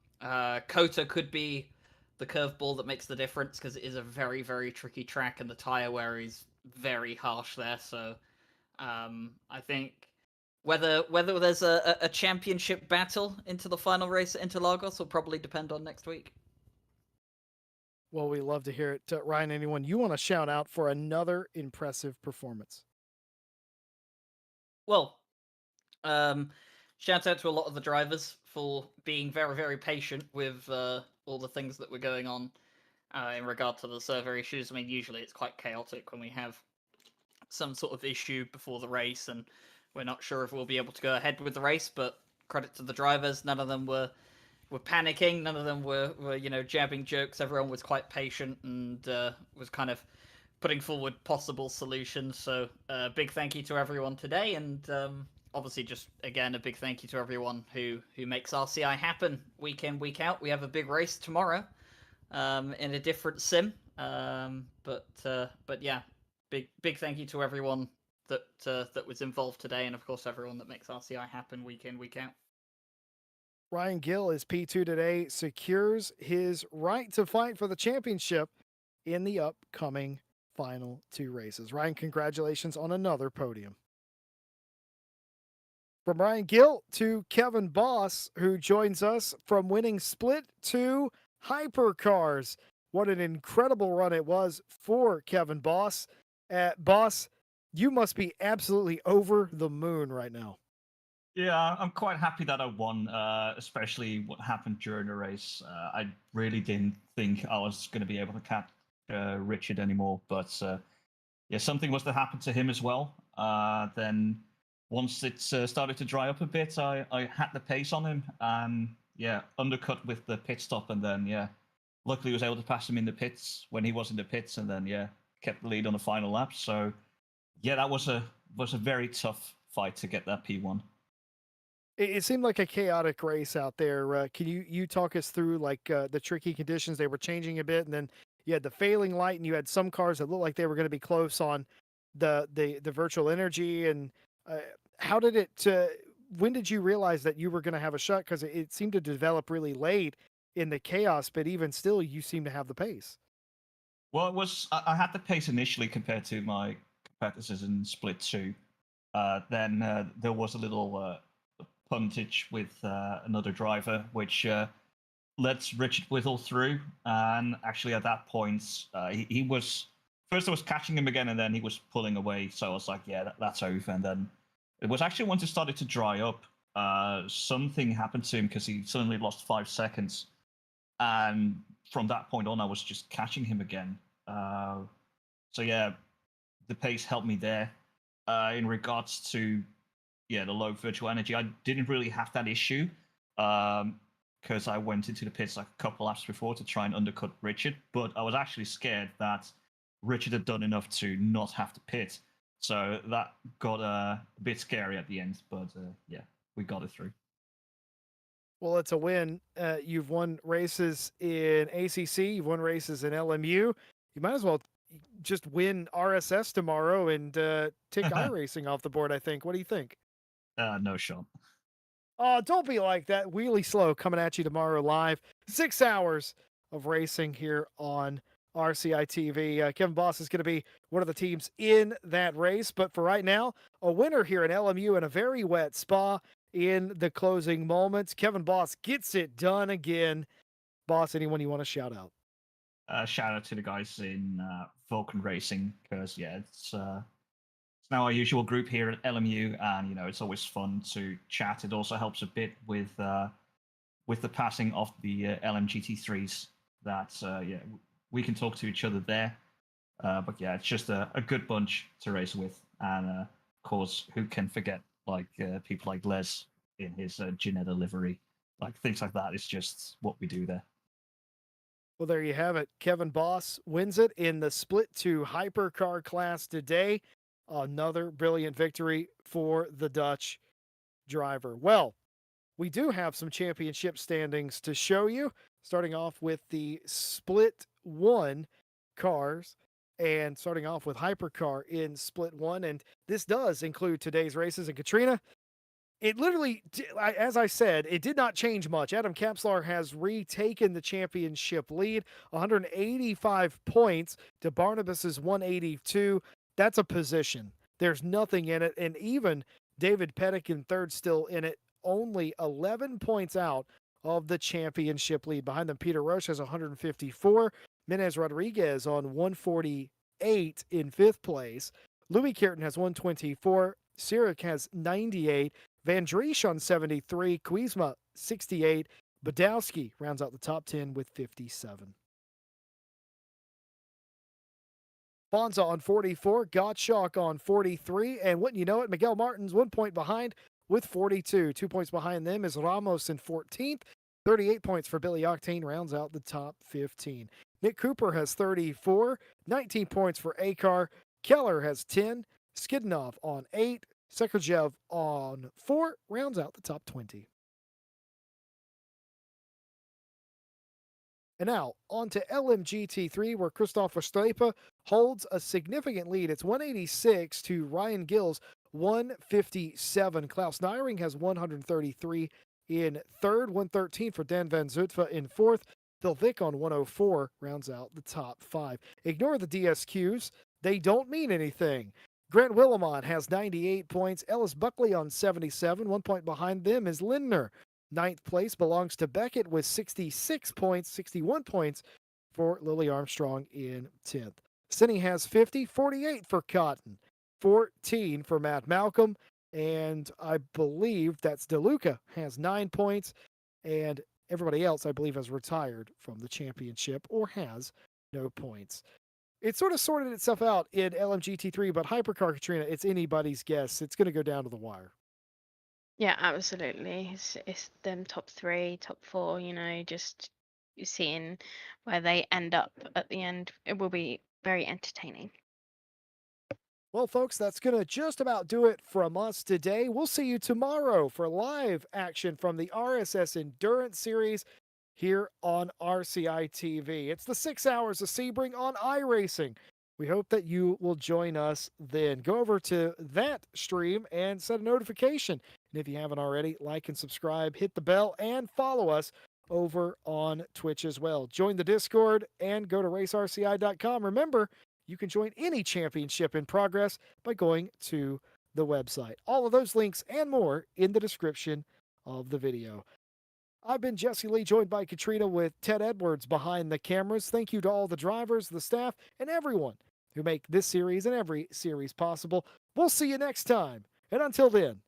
Kota could be the curveball that makes the difference, because it is a very, very tricky track, and the tire wear is very harsh there. So I think whether there's a championship battle into the final race at Interlagos will probably depend on next week. Well, we love to hear it. Ryan, anyone you want to shout out for another impressive performance? Well, shout out to a lot of the drivers for being very, very patient with all the things that were going on in regard to the server issues. I mean, usually it's quite chaotic when we have some sort of issue before the race and we're not sure if we'll be able to go ahead with the race, but credit to the drivers, none of them were panicking, none of them were you know, jabbing jokes. Everyone was quite patient and was kind of putting forward possible solutions. So big thank you to everyone today, and obviously just again a big thank you to everyone who makes RCI happen week in, week out. We have a big race tomorrow in a different sim, but yeah, big thank you to everyone that was involved today, and of course everyone that makes RCI happen week in, week out. Ryan Gill is P2 today, secures his right to fight for the championship in the upcoming final 2 races. Ryan, congratulations on another podium. From Ryan Gill to Kevin Boss, who joins us from winning Split to Hypercars. What an incredible run it was for Kevin Boss. Boss, you must be absolutely over the moon right now. Yeah, I'm quite happy that I won, especially what happened during the race. I really didn't think I was going to be able to catch Richard anymore, but yeah, something must have happened to him as well. Then once it started to dry up a bit, I had the pace on him, and yeah, undercut with the pit stop, and then yeah, luckily was able to pass him in the pits when he was in the pits, and then yeah, kept the lead on the final lap. So yeah, that was a very tough fight to get that P1. It seemed like a chaotic race out there. Can you talk us through like the tricky conditions? They were changing a bit, and then you had the failing light, and you had some cars that looked like they were going to be close on the virtual energy. And how did it? When did you realize that you were going to have a shot? Because it seemed to develop really late in the chaos, but even still, you seem to have the pace. Well, it was I had the pace initially compared to my competitors in Split 2. Then there was a little puntage with another driver, which lets Richard Whittle through. And actually, at that point, he was first. I was catching him again, and then he was pulling away. So I was like, "Yeah, that's over." And then it was actually once it started to dry up, something happened to him because he suddenly lost 5 seconds, and from that point on, I was just catching him again. So yeah, the pace helped me there. In regards to the low virtual energy, I didn't really have that issue because I went into the pits like a couple laps before to try and undercut Richard. But I was actually scared that Richard had done enough to not have to pit. So that got a bit scary at the end. But yeah, we got it through. Well, it's a win. You've won races in ACC. You've won races in LMU. You might as well just win RSS tomorrow and tick iRacing off the board, I think. What do you think? No shot. Oh, don't be like that. Wheelie Slow coming at you tomorrow live. 6 hours of racing here on RCI TV. Kevin Boss is going to be one of the teams in that race. But for right now, a winner here in LMU in a very wet Spa in the closing moments. Kevin Boss gets it done again. Boss, anyone you want to shout out? Shout out to the guys in Vulcan Racing because yeah, it's now our usual group here at LMU, and it's always fun to chat. It also helps a bit with the passing of the LMGT3s. That we can talk to each other there. But yeah, it's just a good bunch to race with, and of course, who can forget like people like Les in his Ginetta livery, like things like that. It's just what we do there. Well, there you have it. Kevin Boss wins it in the Split 2 Hypercar class today. Another brilliant victory for the Dutch driver. Well, we do have some championship standings to show you, starting off with the Split 1 cars and starting off with Hypercar in Split 1. And this does include today's races. And Katrina, it literally, as I said, it did not change much. Adam Kapslar has retaken the championship lead, 185 points to Barnabas's 182. That's a position. There's nothing in it. And even David Pettick in third still in it, only 11 points out of the championship lead. Behind them, Peter Roche has 154. Menez Rodriguez on 148 in fifth place. Louis Kierton has 124. Sirik has 98. Van Driesch on 73. Kwiesma 68. Badowski rounds out the top 10 with 57. Bonza on 44, Gottschalk on 43, and wouldn't you know it, Miguel Martins 1 point behind with 42. 2 points behind them is Ramos in 14th. 38 points for Billy Octane rounds out the top 15. Nick Cooper has 34, 19 points for Akar. Keller has 10, Skidnov on 8, Sekerjev on 4, rounds out the top 20. And now, on to LMGT3, where Christoph Verstappen holds a significant lead. It's 186 to Ryan Gill's 157. Klaus Neiring has 133 in third, 113 for Dan Van Zutphen in fourth. Phil Vick on 104 rounds out the top 5. Ignore the DSQs. They don't mean anything. Grant Willimon has 98 points. Ellis Buckley on 77. 1 point behind them is Lindner. Ninth place belongs to Beckett with 66 points, 61 points for Lily Armstrong in 10th. Sinny has 50, 48 for Cotton, 14 for Matt Malcolm, and I believe that's DeLuca has 9 points, and everybody else, I believe, has retired from the championship or has no points. It sort of sorted itself out in LMGT3, but Hypercar Katrina, it's anybody's guess. It's going to go down to the wire. Yeah, absolutely. It's them top 3, top 4, just seeing where they end up at the end. It will be very entertaining. Well, folks, that's going to just about do it from us today. We'll see you tomorrow for live action from the RSS Endurance Series here on RCI TV. It's the 6 hours of Sebring on iRacing. We hope that you will join us then. Go over to that stream and set a notification. And if you haven't already, like and subscribe, hit the bell, and follow us over on Twitch as well. Join the Discord and go to racerci.com. Remember, you can join any championship in progress by going to the website. All of those links and more in the description of the video. I've been Jesse Lee, joined by Katrina with Ted Edwards behind the cameras. Thank you to all the drivers, the staff, and everyone who make this series and every series possible. We'll see you next time. And until then,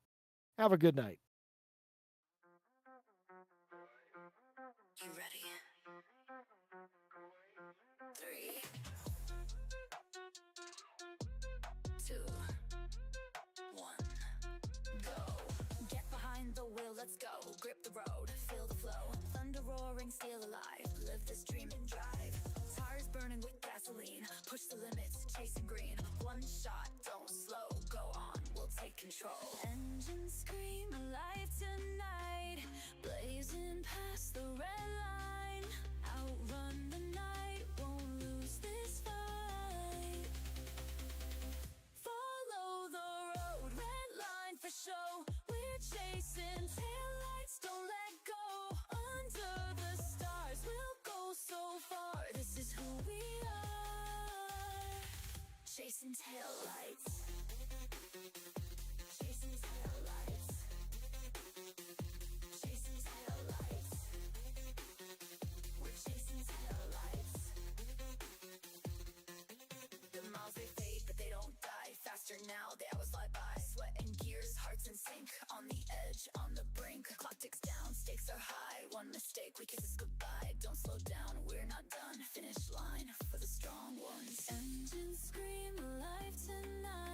have a good night. You ready? 3, 2, 1, go. Get behind the wheel, let's go. Grip the road, feel the flow. Thunder roaring, still alive. Live this dream and drive. Tires burning with gasoline. Push the limits, chasing green. One shot, don't slow. Go on, we'll take control. Engines scream alive tonight. Blazing past the red line. Outrun the night, won't lose this fight. Follow the road, red line for show. We're chasing taillights, don't let go. Under the stars, we'll go so far. This is who we are. Chasing taillights. Chasing taillights. Chasing taillights. We're chasing taillights. The miles they fade, but they don't die. Faster now, the hours fly by. Sweat and gears, hearts in sync. On the edge, on the brink. Clock ticks down, stakes are high. One mistake, we kiss us goodbye. Don't slow down, we're not done. Finish line for the strong ones. Engines scream alive tonight.